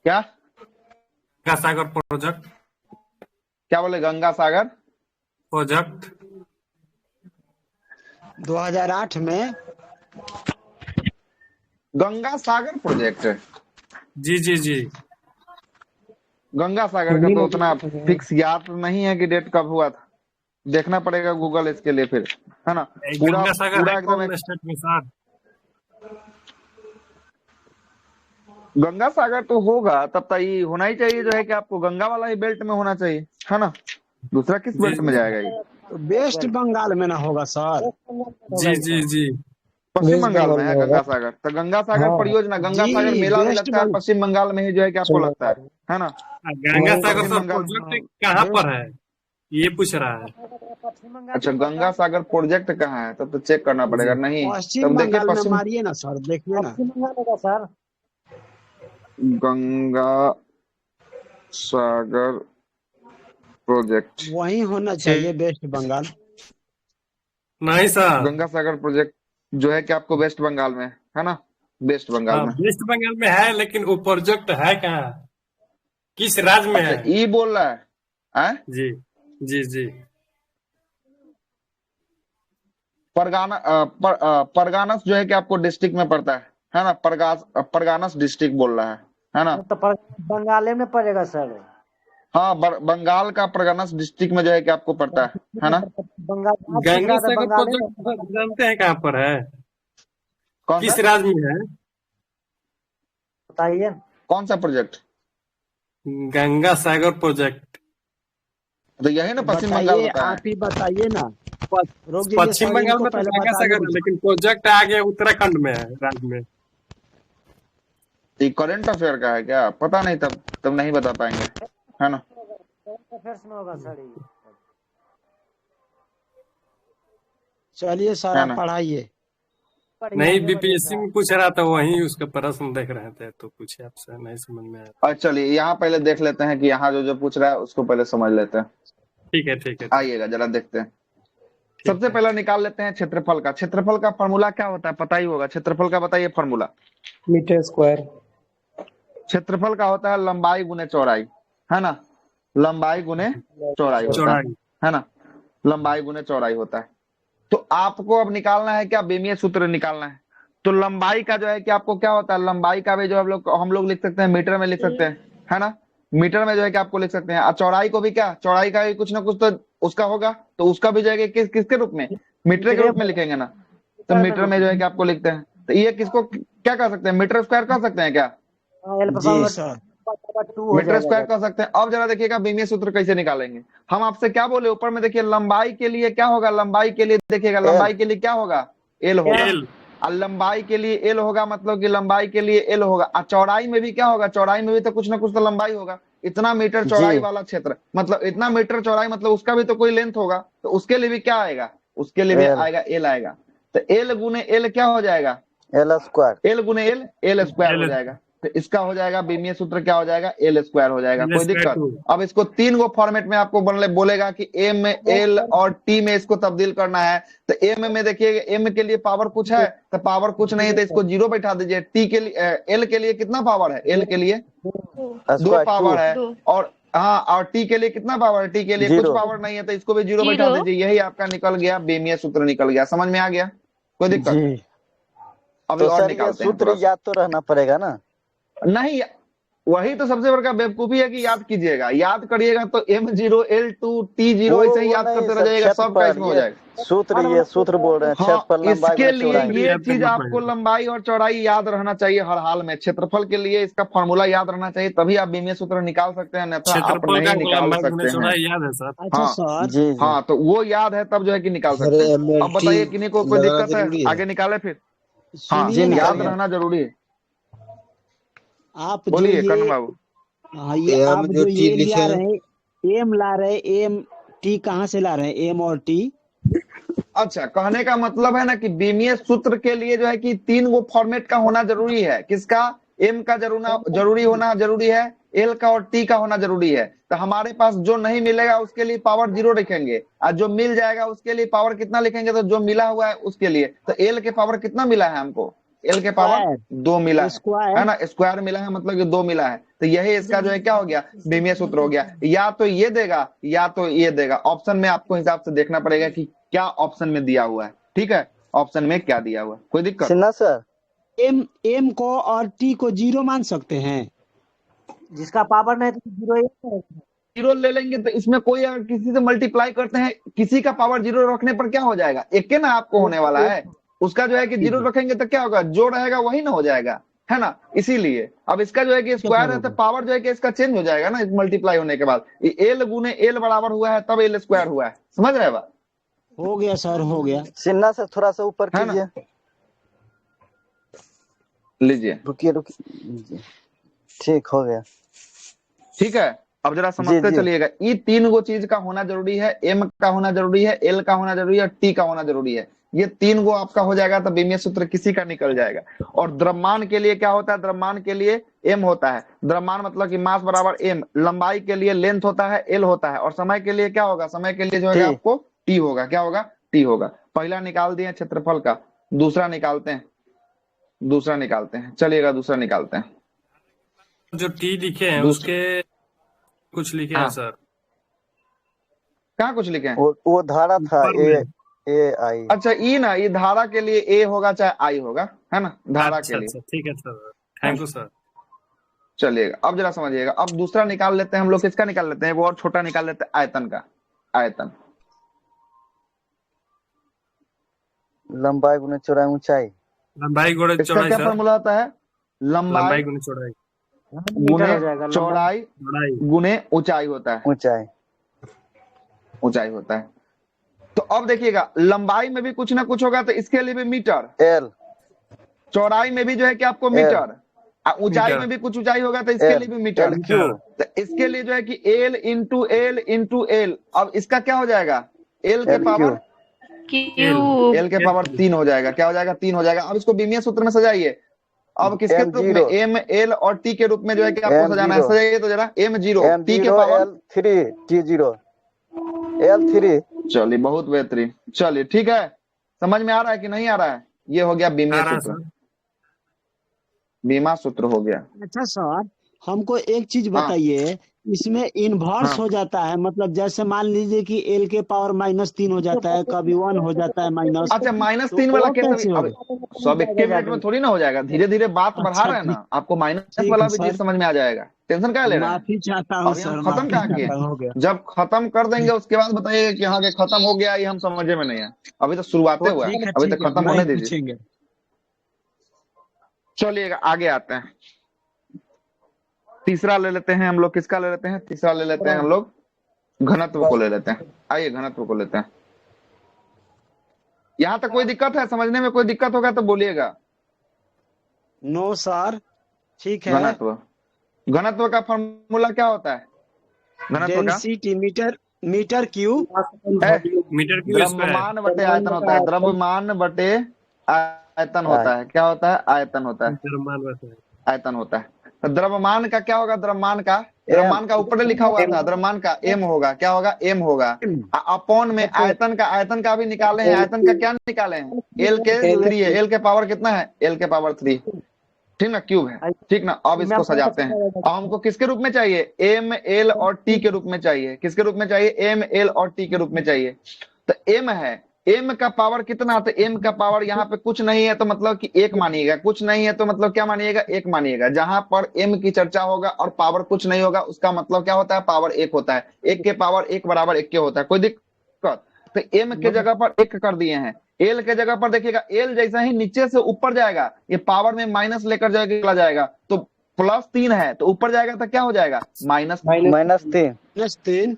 क्या गंगा सागर प्रोजेक्ट, क्या बोले? गंगा सागर प्रोजेक्ट 2008 में। गंगा सागर प्रोजेक्ट। जी जी जी। गंगा सागर का तो उतना फिक्स याद नहीं है कि डेट कब हुआ था। देखना पड़ेगा गूगल इसके लिए फिर, है ना। पूरा गंगा सागर पूरा है एकदम कौन स्टेट में सर? गंगा सागर तो होगा तब तक ये होना ही चाहिए जो है कि आपको गंगा वाला ही बेल्ट में होना चाहिए, है ना। दूसरा किस बेल्ट में जाएगा ये? तो वेस्ट बंगाल में ना होगा सर? जी जी जी। पश्चिम बंगाल में है गंगा सागर। तो गंगा सागर परियोजना, गंगा सागर जी मेला भी वेस्ट लगता है पश्चिम बंगाल में ही जो है कि आपको लगता है ना। गंगा सागर पश्चिम सर बंगाल प्रोजेक्ट कहाँ पर है? ये पूछ रहा है। अच्छा, गंगा सागर प्रोजेक्ट कहाँ है? तब तो चेक करना पड़ेगा। जी नहीं, पश्चिम तब देखिए बंगाल में पश्चिम मारिए ना सर, देखिए ना। पश्चिम बंगाल होगा सर। गंगा सागर प्रोजेक्ट। वही होना चाहिए, वेस्ट बंगाल। नहीं सर। गंगा सागर प्रोजेक्ट जो है कि आपको वेस्ट बंगाल में है ना? वेस्ट बंगाल हाँ, में। वेस्ट बंगाल में है, लेकिन वो प्रोजेक्ट है कहाँ, किस राज्य में अच्छा, है? ई बोल रहा है? हैं? जी जी जी। परगानस जो है कि आपको डिस्ट्रिक्ट में पड़ता है ना? परगानस डिस्ट्रिक्ट बोल रहा है ना? तो बंगाले में पड़ेगा सर। हाँ, बंगाल का परगानस डिस्ट्रिक्ट में जो है कि आपको पड़ता है ना? बंगाल आज की गंगा ज्यादा सागर बंगाले में। प्रोजेक्ट सर जानते हैं कहाँ पर है, कौन किस सा? राज्य में है? बताइए। कौन सा प्रोजेक्ट? गंगा सागर प्रोजेक्ट तो यही ना पश्चिम बंगाल बताइए, होता है। आप ही बताइए ना। रुक जाइए पश्चिम सर, बंगाल इनको में तो पहले गंगा बता सागर है, दो। लेकिन प्रोजेक्ट आगे उत्तराखंड में है, राज्य में। ये करंट अफेयर का है क्या? पता नहीं, तब नहीं बता पाएंगे, है ना? अफेयर्स में होगा सर ये। चलिए सर, है आप ना? पढ़ाइए। बढ़िया, नहीं, आगे बढ़िए बीपीएससी सर। में पूछ रहा था, वही उसका प्रश्न देख रहे थे तो पूछे आपसे, नहीं समझ में आया। और चलिए यहाँ पहले देख लेते हैं कि यहाँ जो जो पूछ रहा है उसको पहले समझ लेते हैं। ठीक है ठीक है ठीक है आइएगा जरा देखते हैं। ठीक सबसे है। पहले निकाल लेते हैं क्षेत्रफल का। क्षेत्रफल का फॉर्मूला क्या होता है? पता ही होगा। क्षेत्रफल का बताइए फॉर्मूला। Metre square. क्षेत्रफल का होता है लंबाई गुने चौड़ाई, है ना? लंबाई गुने चौड़ाई होता चौड़ाई। है ना? लंबाई गुने चौड़ाई होता है। तो आपको अब निकालना है क्या? बेमीय सूत्र निकालना है। तो लंबाई का जो है कि आपको क्या होता है? लंबाई का भी जो हम लोग लिख सकते हैं, मीटर में लिख सकते हैं, है ना? मीटर में जो है कि आपको लिख सकते हैं। और चौड़ाई को भी क्या? चौड़ाई का भी कुछ ना कुछ तो उसका होगा, तो उसका भी जो है कि किसके रूप में? मीटर के मीटरे रूप में लिखेंगे ना? तो मीटर में मीटर में जो है कि आपको लिखते हैं। तो ये किसको क्या कह सकते हैं? मीटर स्क्वायर कह सकते हैं क्या? एल पर जी पावर सर। 2 हो मीटर स्क्वायर जाएगा। कह सकते हैं। अब जरा देखिएगा बेमीय सूत्र कैसे निकालेंगे। हम आपसे क्या बोले ऊपर में? देखिए लंबाई के लिए क्या होगा? लंबाई के लिए देखिएगा, लंबाई के लिए क्या होगा? एल होगा। एल। और लंबाई के लिए एल होगा, मतलब कि लंबाई के लिए एल होगा। और चौड़ाई में भी क्या होगा? चौड़ाई में भी तो कुछ ना कुछ तो लंबाई होगा। इतना मीटर चौड़ाई जी वाला क्षेत्र, मतलब इतना मीटर चौड़ाई, मतलब उसका भी तो कोई लेंथ होगा। तो उसके लिए भी क्या आएगा? उसके लिए भी एल आएगा एल आएगा। तो एल गुने एल क्या हो जाएगा? L square. एल गुने एल, एल स्क्वायर हो एल। जाएगा। तो इसका हो जाएगा बेमीय सूत्र क्या हो जाएगा? एल स्क्वायर हो जाएगा। एल कोई स्क्वायर दिक्कत? 2। अब इसको तीन गो फॉर्मेट में आपको बोलेगा कि एम, एल और टी में इसको तब्दील करना है। तो एम में देखिए, एम के लिए पावर कुछ है तो पावर कुछ नहीं है, तो इसको जीरो बैठा दीजिए। टी के लिए, एल के लिए कितना पावर है? एल के लिए 2 पावर है। और हाँ, और टी के लिए कितना पावर है? टी के लिए कुछ पावर नहीं है, तो इसको भी जीरो बैठा दीजिए। यही आपका निकल गया, बेमीय सूत्र निकल गया। समझ में आ गया? कोई दिक्कत? जी। अभी तो और सर ये निकालते हैं सूत्र थोड़ा सा। याद तो रहना पड़ेगा ना? नहीं, वही तो सबसे बड़ा बेवकूफी है कि याद कीजिएगा। याद करिएगा तो M0 L2 T0 ऐसे ही वो याद नहीं करते रह सर, जाइएगा, सब का क्षेत्रफल इसमें हो ये जाएगा। सूत्र बोल रहे हैं, हाँ, क्षेत्रफल लंबाई इसके गुना लिए चौड़ाई। ये याद चीज करना आपको पड़ेगा। लंबाई और चौड़ाई याद रहना चाहिए हर हाल में। क्षेत्रफल के लिए इसका फॉर्मूला याद रहना चाहिए, तभी आप बेमीय सूत्र निकाल सकते हैं, अन्यथा आप क्षेत्रफल का नहीं निकाल लंबाई गुना सकते हैं। चौड़ाई याद है सर। अच्छा हाँ सर। जी जी। हाँ, तो वो याद है तब जो है कि निकाल सकते अरे हैं। अब MLT बताइए किन्हीं को कोई लगाना दिक्कत है? जरूरी है। आगे निकाले फिर। हाँ, जी सुनिए ना, याद निकालिए। रहना जरूरी है। आप जो बोलिए ये, कन्न बाबू। हाँ, ये यहाँ आप में जो जो टी ये लिखे ला हैं, रहे हैं, एम ला रहे हैं, एम टी कहाँ से ला रहे हैं, एम और टी? अच्छा, कहने का मतलब है ना कि बेमीय सूत्र के लिए जो है कि तीन गो फॉर्मेट का होना जरूरी है। किसका? एम का जरूरी होना जरूरी है, एल का और टी का होना जरूरी है। तो हमारे पास जो नहीं मिलेगा उसके लिए पावर जीरो लिखेंगे, और जो मिल जाएगा उसके लिए पावर कितना लिखेंगे? तो जो मिला हुआ है उसके लिए। तो एल के पावर कितना मिला है हमको? एल के पावर स्क्वायर। 2 मिला है स्क्वायर। ना? स्क्वायर मिला है, मतलब कि 2 मिला है। तो यही इसका जो है क्या हो गया? बेमीय सूत्र हो गया। या तो ये देगा या तो ये देगा। ऑप्शन में आपको हिसाब से देखना पड़ेगा कि क्या ऑप्शन में दिया हुआ है। ठीक है, ऑप्शन में क्या दिया हुआ है। कोई दिक्कत? सिन्हा सर, एम को और टी को जीरो मान सकते हैं। जिसका पावर नहीं तो जीरो। जीरो ले लेंगे तो इसमें कोई अगर किसी से मल्टीप्लाई करते हैं, किसी का पावर जीरो रखने पर क्या हो जाएगा? एक के ना आपको होने वाला है। उसका जो है कि जीरो रखेंगे तो क्या होगा? जो रहेगा वही ना हो जाएगा, है ना? इसीलिए अब इसका जो है कि स्क्वायर है तो पावर जो है कि इसका चेंज हो जाएगा ना मल्टीप्लाई होने के बाद। एल गुने एल बराबर हुआ है, तब एल स्क्वायर हुआ है। समझ रहे बात? हो गया सर, हो गया। सिन्हा सर थोड़ा सा ऊपर है ना? कीजिए। लीजिए, रुकिए रुकिए, ठीक हो गया। ठीक है। अब जरा जी समझते जी चलिएगा, ये तीन गो चीज का होना जरूरी है, एम का होना जरूरी है, एल का होना जरूरी है, टी का होना जरूरी है। ये तीन गो आपका हो जाएगा तो विमीय सूत्र किसी का निकल जाएगा। और द्रव्यमान के लिए क्या होता है, द्रव्यमान के लिए एम होता है। द्रव्यमान मतलब कि मास बराबर एम, लंबाई के लिए लेंथ होता है एल होता है, और समय के लिए क्या होगा, समय के लिए जो है टी आपको टी होगा। क्या होगा, टी होगा। पहला निकाल दिए क्षेत्रफल का, दूसरा निकालते हैं, दूसरा निकालते हैं, चलिएगा दूसरा निकालते हैं। जो टी लिखे हैं दूसरा, उसके कुछ लिखे हैं हाँ सर कहाँ कुछ लिखे हैं? वो धारा था ऊपर ए में। ए आई। अच्छा ई ना, ये धारा के लिए ए होगा चाहे आई होगा, है ना, धारा के अच्छा लिए। अच्छा ठीक है सर, हाँ, थैंक यू सर। चलिएगा अब जरा समझिएगा। अब दूसरा निकाल लेते हैं हम लोग, किसका निकाल लेते हैं, वो और छोटा निकाल लेते हैं, आयतन का। आयतन, लंबाई गुने चौड़ाई ऊंचाई। लंबाई गुणे इसका चौड़ाई क्या सर, फॉर्मूला होता है, लंबाई लंबाई गुणे चौड़ाई, मीटर गुने हो जाएगा, लंबाई चौड़ाई चौड़ाई। गुने ऊंचाई होता है, ऊंचाई। ऊंचाई होता है। तो अब देखिएगा, लंबाई में भी कुछ ना कुछ होगा तो इसके लिए भी मीटर, एल चौड़ाई में भी जो है कि आपको एल मीटर, ऊंचाई मीटर, में भी कुछ ऊंचाई होगा तो इसके एल लिए भी मीटर। एल क्यू मीटर, तो इसके लिए जो है कि L into L into L, अब इसका क्या हो जाएगा, एल के L Q power, cube. L के पावर 3 हो जाएगा। क्या हो जाएगा, 3 हो जाएगा। अब इसको विमीय सूत्र में सजाइए। अब किसके एम रूप में, जीरो एम एल और टी के रूप में जो है कि आपको एम सजाना है, जीरो सजाइए तो जरा, एम जीरो एम टी के zero power, L three T zero L three. चलिए बहुत बेहतरीन, चलिए ठीक है। समझ में आ रहा है कि नहीं आ रहा है? ये हो गया आ विमीय रहा है सूत्र, सर। बीमा सूत्र हो गया। अच्छा सर, हमको एक चीज हाँ बताइए, इसमें इन्वर्स हाँ, हो जाता है, मतलब जैसे मान लीजिए कि एल के पावर -3 हो जाता है, कभी 1 हो जाता है माइनस, अच्छा माइनस तो 3 वाला वो कैसे भी, कैसे अब होगा? सब एक मिनट में थोड़ी ना हो जाएगा, धीरे धीरे बात बढ़ा अच्छा रहे हैं ठीक, ना, आपको माइनस ठीक वाला है भी चीज सर, समझ में आ जाएगा, टेंशन क्या ले रहे हैं। माफी चाहता हूँ अभी हम सर, खत्म माफी कहाँ किए, चाहता हूँ, हो गया। जब खत्म कर देंगे उसके बाद बताइएगा कि हाँ कि खत्म हो गया, ये हम समझे में नहीं है। अभी तो शुरुआते तो हुआ है, ठीक है, अभी ठीक तो है, खत्म नहीं होने दीजिए। पूछेंगे। चलिएगा आगे आते हैं, तीसरा ले लेते हैं हम लोग, किसका ले लेते हैं, तीसरा ले लेते हैं हम लोग, घनत्व को ले लेते हैं। आइए घनत्व को लेते हैं। यहाँ तक कोई दिक्कत है, समझने में कोई दिक्कत होगा तो बोलिएगा। नो सर, ठीक है। घनत्व, घनत्व का फॉर्मूला क्या होता है, घनत्व का डेंसिटी मीटर, मीटर क्यूब, है, मीटर क्यूब स्क्वायर, द्रव्यमान बटे आयतन होता है, द्रव्यमान बटे आयतन होता है। क्या होता है, आयतन होता है, द्रव्यमान बताएं। आयतन होता है। तो द्रव्यमान का क्या होगा, द्रव्यमान का, एम द्रव्यमान का ऊपर लिखा हुआ था, द्रव्यमान का एम होगा। क्या होगा, एम होगा। अपॉन में आयतन का, आयतन का भी निकाले हैं, आयतन का क्या निकाले हैं, एल के 3 है, एल के पावर कितना है, एल के पावर 3, ठीक ना, क्यूब है, ठीक ना। अब इसको सजाते हैं। अब हमको किसके रूप में चाहिए, एम एल और टी के रूप में चाहिए। किसके रूप में चाहिए, एम एल और टी के रूप में चाहिए। तो एम है, एम का पावर कितना, तो एम का पावर यहाँ पे कुछ नहीं है तो मतलब कि एक मानिएगा, कुछ नहीं है तो मतलब क्या मानिएगा, एक मानिएगा। जहां पर एम की चर्चा होगा और पावर कुछ नहीं होगा, उसका मतलब क्या होता है, पावर एक होता है। एक के पावर एक बराबर एक के होता है, कोई दिक्कत। तो एम के जगह पर एक कर दिए हैं, एल के जगह पर देखिएगा, एल जैसा ही नीचे से ऊपर जाएगा, ये पावर में माइनस लेकर जाएगा, चला जाएगा, तो +3 है तो ऊपर जाएगा तो क्या हो जाएगा, -3। -3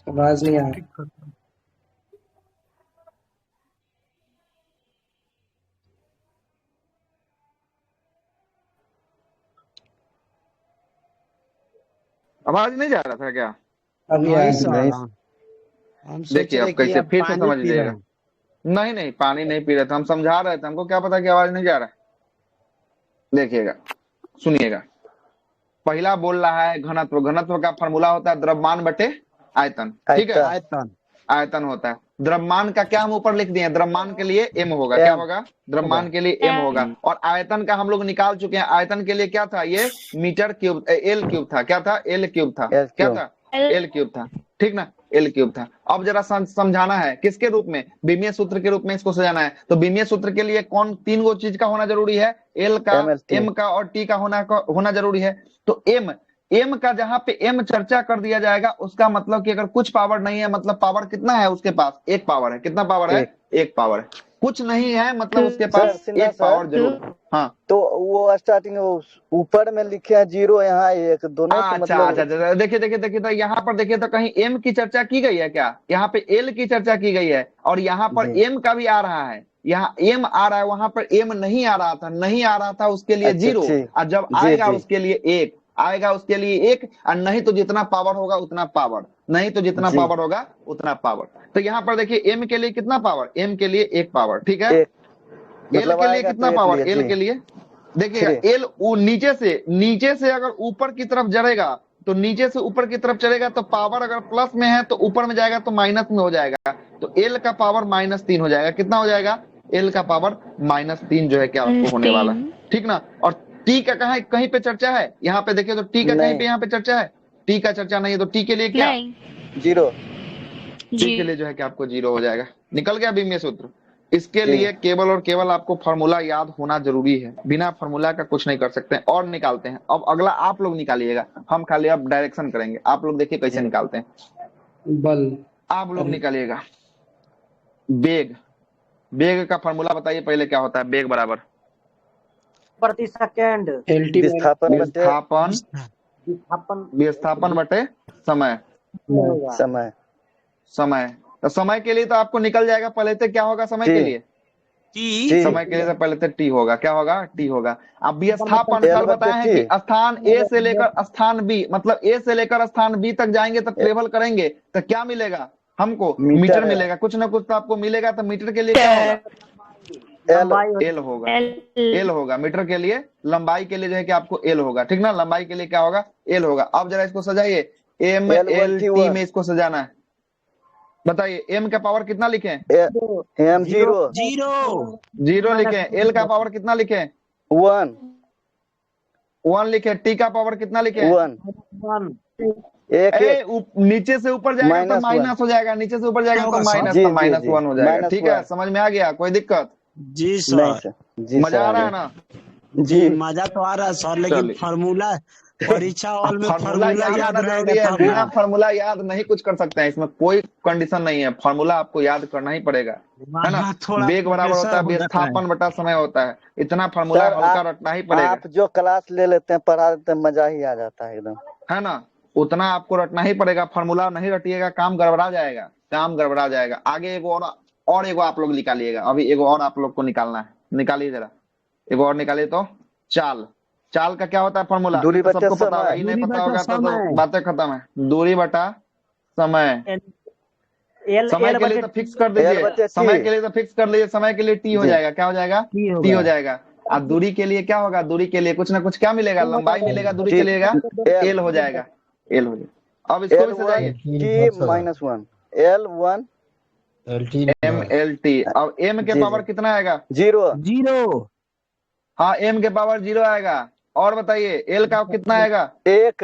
आवाज नहीं आ रही। आवाज नहीं जा रहा था क्या, अभी आ नहीं रही। सर, नहीं हम सोच देखिए रहे अब कि कैसे अब फिर से पानी पी रहे समझिएगा। हैं। नहीं नहीं, पानी नहीं पी रहे थे, हम समझा रहे थे, हमको क्या पता कि आवाज नहीं जा रहा है। देखिएगा, सुनिएगा, पहला बोल रहा है घनत्व, घनत्व का फॉर्मूला होता है द्रव्यमान बटे आयतन, ठीक है, आयतन आयतन, आयतन होता है। द्रव्यमान का क्या हम ऊपर लिख दिए, द्रव्यमान के लिए एम होगा। क्या एम होगा, द्रव्यमान के लिए एम होगा। और आयतन का हम लोग निकाल चुके हैं, आयतन के लिए क्या था, ये मीटर क्यूब, एल क्यूब था। क्या था, एल क्यूब था। एल क्या क्यू था, एल क्यूब था, ठीक ना, एल क्यूब था। अब जरा समझाना है किसके रूप में, विमीय सूत्र के रूप में इसको सजाना है। तो विमीय सूत्र के लिए कौन तीन गो चीज का होना जरूरी है, एल का, एम एल टी एम का और टी का होना जरूरी है। तो एम, एम का जहां पे एम चर्चा कर दिया जाएगा, उसका मतलब कि अगर कुछ पावर नहीं है, मतलब पावर कितना है उसके पास, एक पावर है। कितना पावर है, एक एक पावर है। कुछ नहीं है मतलब उसके सर पास सिन्हा एक पावर सर, जरूर। हाँ तो वो स्टार्टिंग ऊपर में लिखे हैं 0, यहाँ 1, दोनों तो अच्छा मतलब अच्छा अच्छा, देखिए देखिए देखिए, तो यहाँ पर देखिए तो कहीं एम की चर्चा की गई है क्या? यहाँ पे एल की चर्चा की गई है और यहाँ पर जी। एम का भी आ रहा है, यहाँ एम आ रहा है, वहां पर एम नहीं आ रहा था, नहीं आ रहा था उसके लिए अच्छा 0, ठीक, और जब जी आएगा जी उसके लिए 1 आएगा, उसके लिए 1, और नहीं तो जितना पावर होगा उतना पावर, नहीं तो जितना जी, पावर होगा उतना पावर। तो यहाँ पर देखिए एम के लिए कितना पावर? एम के लिए 1 पावर, ठीक है। 1 एल मतलब के लिए आएगा तो कितना 1 पावर? लिए एल जी, के लिए देखिएगा, 3 एल नीचे से अगर ऊपर की तरफ जड़ेगा तो नीचे से ऊपर की तरफ चलेगा, तो पावर अगर प्लस में है तो ऊपर में जाएगा तो माइनस में हो जाएगा, तो एल का पावर -3 हो जाएगा। कितना हो जाएगा? एल का पावर -3 जो है क्या आपको होने वाला है, 3 ठीक ना। और टी का कहीं कहीं पे चर्चा है? यहाँ पे देखिए तो टी का कहीं पे नहीं, यहाँ पे चर्चा है? टी का चर्चा नहीं है, तो टी के लिए क्या? नहीं 0 टी के लिए जो है कि आपको 0 हो जाएगा। निकल गया बीमीय सूत्र। इसके जी। लिए केवल और केवल आपको फार्मूला याद होना जरूरी है, बिना फार्मूला का कुछ नहीं कर सकते हैं। और निकालते हैं, अब अगला आप लोग निकालिएगा, हम खाली अब डायरेक्शन करेंगे, आप लोग देखिए कैसे जी। निकालते हैं। बल आप लोग निकालिएगा बेग। बेग का फार्मूला बताइए पहले, क्या होता है बेग? बराबर प्रति सेकंड LT विस्थापन बटे विस्थापन, विस्थापन विस्थापन बटे समय। होगा। समय। समय, तो समय के लिए तो आपको निकल जाएगा पहले से, क्या होगा समय के जी लिए? जी, समय के लिए तो पहले से टी होगा, क्या होगा? टी होगा। अब विस्थापन L कल बटे बताया है T, कि स्थान ए से लेकर स्थान बी, मतलब ए से लेकर स्थान बी तक जाएंगे तो ट्रेवल करेंगे तो क्या मिलेगा हमको? मीटर मीटर है। मिलेगा, कुछ ना कुछ तो आपको मिलेगा। तो मीटर के लिए क्या होगा? L लंबाई एल होगा, एल एल होगा मीटर के लिए। लंबाई के लिए जो है कि आपको एल होगा, ठीक ना। लंबाई के लिए क्या होगा? एल होगा। अब जरा इसको सजाइए, एम एल टी L1T1 में इसको सजाना है। बताइए एम का पावर कितना लिखे? M 0 0 लिखे। एल का पावर कितना लिखे? 1 1 लिखे। टी का पावर कितना लिखे? 1 एक नीचे से ऊपर जाएगा तो -1 माइनस हो जाएगा, नीचे से ऊपर जाएगा तो माइनस, जी तो जी जी, -1 हो जाएगा, ठीक है। 1 समझ में आ गया? कोई दिक्कत? जी नहीं सर। सर, जी मजा सर आ आ रहा है गया। ना? जी मजा तो आ रहा है सर, लेकिन चलिए, फार्मूला परीक्षा हॉल में फार्मूला फार्मूला याद याद होना रहेगा जरूरी है, तब बिना ना। फार्मूला याद नहीं कुछ कर सकते हैं, इसमें कोई कंडीशन नहीं है, फार्मूला आपको याद करना ही पड़ेगा, है ना। वहाँ थोड़ा बेग बराबर होता प्रोफेसर है हो जाता है। विस्थापन बटा समय होता है, इतना फार्मूला सर हल्का रटना ही पड़ेगा, आप जो क्लास ले लेते हैं, पढ़ा देते हैं, मजा ही आ जाता है एकदम, है ना। उतना आपको रटना ही पड़ेगा, फार्मूला नहीं रटिएगा काम गड़बड़ा जाएगा, काम गड़बड़ा जाएगा। आगे एगो और एगो आप लोग निकालिएगा, अभी एगो और आप लोग को निकालना है, निकालिए जरा एगो और निकालिए। तो चाल, चाल का क्या होता है फार्मूला? दूरी तो बटे सबको पता होगा, समय। ही नहीं दूरी पता बटा होगा तो समय। बातें खत्म है। दूरी बटा समय। एल समय एल के लिए बटे तो फिक्स कर L दीजिए, बटे T, समय के लिए तो फिक्स कर लीजिए, समय के लिए टी हो जी जाएगा। क्या हो जाएगा? टी टी हो होगा। जाएगा। और दूरी के लिए क्या होगा? दूरी के लिए कुछ ना कुछ क्या मिलेगा? लंबाई मिलेगा, दूरी T के लिए L एल हो जाएगा, एल हो जाएगा। अब इसको भी L1 सजाइए, T -1 L1 M L T. अब एम के जी पावर जी कितना आएगा? 0 0 हाँ एम के पावर 0 आएगा। और बताइए एल का कितना आएगा? 1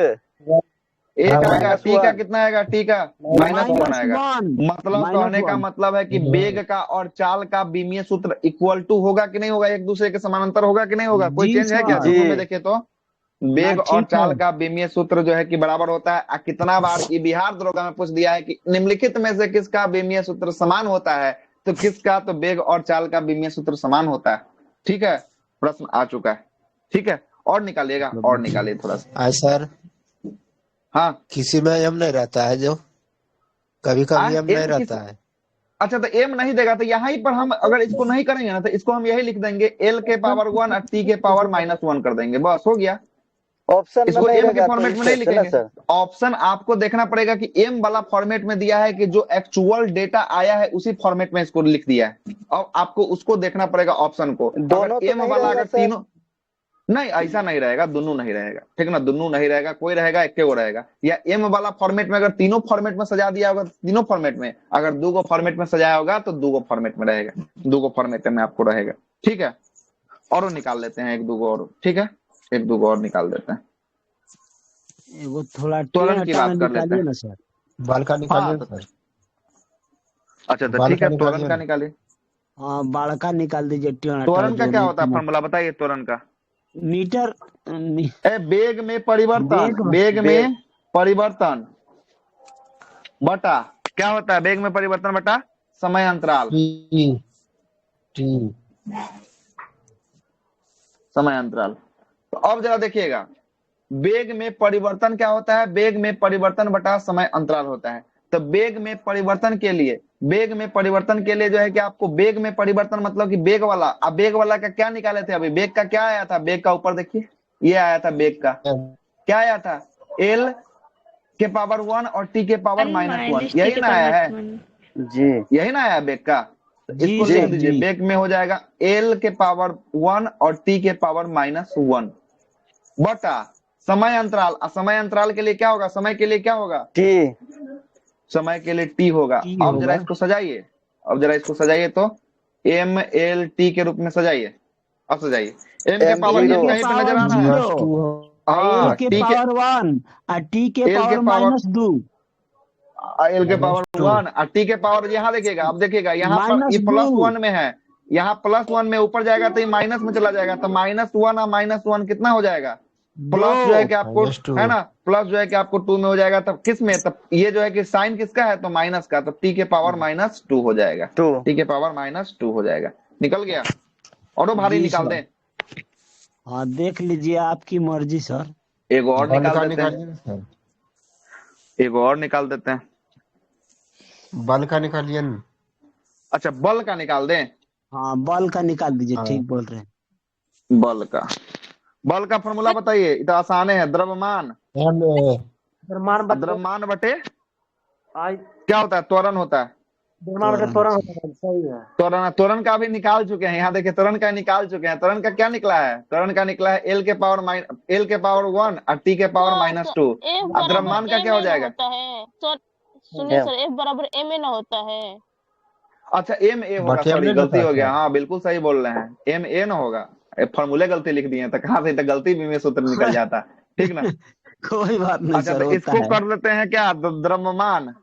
एक आएगा। टी का -1 कितना आएगा? टी का -1 आएगा। -1 मतलब कहने का मतलब है कि बेग का और चाल का बीमीय सूत्र इक्वल टू होगा कि नहीं होगा? एक दूसरे के समानांतर होगा कि नहीं होगा? कोई जी चेंज है क्या? सर। दोनों में जी देखे तो ना बेग और ठीक है। चाल का बीमीय सूत्र जो है कि बराबर होता है। कितना बार ये बिहार दरोगा में पूछ दिया है कि निम्नलिखित में से किसका बीमीय सूत्र समान होता है, तो किसका? तो बेग और चाल का बीमीय सूत्र समान होता है, ठीक है। प्रश्न आ चुका है, ठीक है। और निकालिएगा, और निकालिए थोड़ा सा। सर हाँ किसी में एम नहीं रहता है, जो कभी कभी एम नहीं एम रहता है। अच्छा, तो एम नहीं देगा तो यहाँ पर हम अगर इसको नहीं करेंगे ना, तो इसको हम यही लिख देंगे एल के पावर 1 और टी के पावर -1 कर देंगे, बस हो गया। ऑप्शन में इसको नहीं एम के रहेगा तो फॉर्मेट में इस नहीं तरह से ना लिखेंगे। सर। ऑप्शन आपको देखना पड़ेगा कि एम वाला फॉर्मेट में दिया है कि जो एक्चुअल डेटा आया है उसी फॉर्मेट में इसको लिख दिया है, और आपको उसको देखना पड़ेगा ऑप्शन को। दोनों अगर तो एम नहीं वाला रहेगा अगर सर। तीनों नहीं, ऐसा नहीं रहेगा, दोनों नहीं रहेगा, ठीक ना। दोनों नहीं रहेगा, कोई रहेगा एक वो रहेगा। या एम वाला फॉर्मेट में अगर तीनों फॉर्मेट में सजा दिया होगा, तीनों फॉर्मेट में, अगर दो गो फॉर्मेट में सजाया होगा तो दो गो फॉर्मेट में रहेगा, दो गो फॉर्मेट में आपको रहेगा, ठीक है। और निकाल लेते हैं एक दो गो और, ठीक है, एक दो गो और निकाल देते हैं। वो थोड़ा त्वरण की हटाना बात कर लेते निकालिए हैं। ना सर। बाल का निकालिए हाँ ना सर। अच्छा, तो बाल ठीक का है, त्वरण निकालिए का ना। निकालिए। हाँ बाड़का निकाल दीजिए। त्वरण का क्या होता है फॉर्मूला? बताइए त्वरण का। मीटर बेग में परिवर्तन, बेग बेग। में परिवर्तन बटा क्या होता है? बेग में परिवर्तन बटा समय अंतराल। टी। समय अंतराल। तो अब जरा देखिएगा, वेग में परिवर्तन क्या होता है? वेग में परिवर्तन बटा समय अंतराल होता है। तो वेग में परिवर्तन के लिए, वेग में परिवर्तन के लिए जो है कि आपको वेग में परिवर्तन मतलब कि वेग वाला, अब वेग वाला का क्या निकाले थे अभी? वेग का क्या आया था? वेग का ऊपर देखिए, ये आया था वेग का, क्या आया था? एल के पावर 1 और टी के पावर -1, यही ना आया है? जी यही ना आया वेग का? तो जी इसको सर, लिख दीजिए, जी। वेग में हो जाएगा एल के पावर 1 और टी के पावर -1 बटा समय अंतराल। समय अंतराल के लिए क्या होगा? समय के लिए क्या होगा? टी। समय के लिए टी होगा। टी अब जरा होगा। इसको सजाइए, अब जरा इसको सजाइए, तो एम एल टी के रूप में सजाइए। अब सजाइए, एम के M power L zero. N के कहीं पे पावर नजर आ रहा है? माइनस 0, टू एल हाँ, के टी के, पावर 1 और टी के एल के पावर पावर, -2, एल के पावर -2 1 और टी के पावर, यहाँ देखिएगा, अब देखिएगा यहाँ पर ये -2। +1 में है, यहाँ +1 में ऊपर जाएगा तो ये माइनस में चला जाएगा, तो -1 और -1 कितना हो जाएगा? प्लस जो है कि आपको, -2 है ना, प्लस जो है कि आपको 2 में हो जाएगा। तब किस में? तब ये जो है कि साइन किसका है? तो माइनस का, तो टी के पावर -2 हो जाएगा, 2। टी के पावर -2 हो जाएगा। निकल गया? और भारी जी निकाल सर। दें? हाँ, देख लीजिए, आपकी मर्जी सर। एक और बल निकाल का देते हैं, निकालिए ना सर, एक और निकाल देते हैं। बल का निकालिए ना। अच्छा, बल का निकाल दें? हाँ, बल का निकाल दीजिए, हाँ। ठीक बोल रहे हैं। बल का, बल का फॉर्मूला बताइए, ये तो आसान है। द्रव्यमान, एम ए द्रव्यमान बटे द्रव्यमान बटे आई, क्या होता है? त्वरण होता है। द्रव्यमान बटे त्वरण होता है, सही है। त्वरण, त्वरण का भी निकाल चुके हैं, यहाँ देखिए त्वरण का निकाल चुके हैं। त्वरण का क्या निकला है? त्वरण का निकला है एल के पावर 1 और टी के पावर -2। एफ अब बराबर द्रव्यमान का एम क्या हो ए न जाएगा? होता है सर, सुनिए एम सर, एफ बराबर एम ए न होता है। अच्छा, एम ए होगा, बटे सॉरी में गलती रहता हो गया, है। हाँ बिल्कुल सही बोल रहे हैं, एम ए ना होगा। फॉर्मूले गलती लिख दिए, तो कहाँ से तो गलती भी में सूत्र निकल जाता, ठीक ना? कोई बात नहीं अच्छा, सर, तो होता इसको है। कर देते हैं क्या? द्रव्यमान,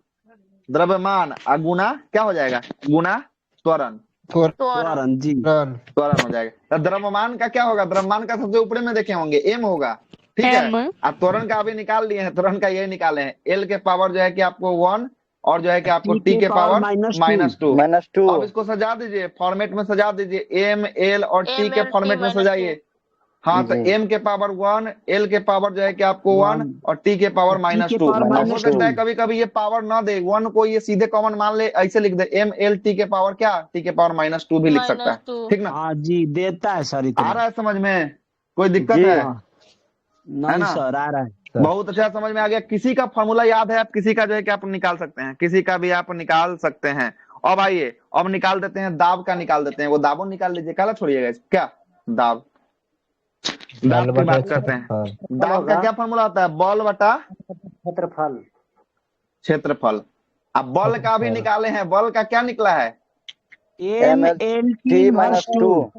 द्रव्यमान गुना क्या हो जाएगा? गुना त्वरण, त्वरण, जी। त्वरण हो जाएगा। तो द्रव्यमान का क्या होगा? द्रव्यमान का सबसे ऊपर में देखे होंगे एम होगा, ठीक है। एम अब त्वरण का अभी निकाल लिए हैं, त्वरण का ये निकाले हैं, एल के पावर जो है कि आपको 1 और जो है कि आपको टी के पावर -2। -2। अब इसको सजा दीजिए, फॉर्मेट में सजा दीजिए, एम एल और टी एम के एल टी फॉर्मेट में सजाइए। हाँ, तो जी एम के पावर 1, एल के पावर जो है कि आपको 1 1 और टी के पावर टी के -2। पावर अब हो सकता है -2। कभी कभी ये पावर ना दे, 1 को ये सीधे कॉमन मान ले, ऐसे लिख दे एम एल टी के पावर क्या? टी के पावर -2 भी लिख सकता है, -2। ठीक ना? हाँ जी, देता है सर आ इतना। रहा है समझ में? कोई दिक्कत जी। है? हाँ, है नहीं ना? सर, आ रहा है। बहुत अच्छा समझ में आ गया। किसी का फॉर्मूला याद है? आप किसी का जो है कि आप निकाल सकते हैं, किसी का भी आप निकाल सकते हैं। अब आइए, अब निकाल देते हैं दाब का, निकाल देते हैं। वो दाबो निकाल लीजिए, काला छोड़िएगा इसको। क्या दाब, दाब की बात करते हैं। दाब का क्या फॉर्मूला होता है? बल बटा क्षेत्रफल। क्षेत्रफल। अब बल का भी निकाले हैं, बल का क्या निकला है? M L T -2।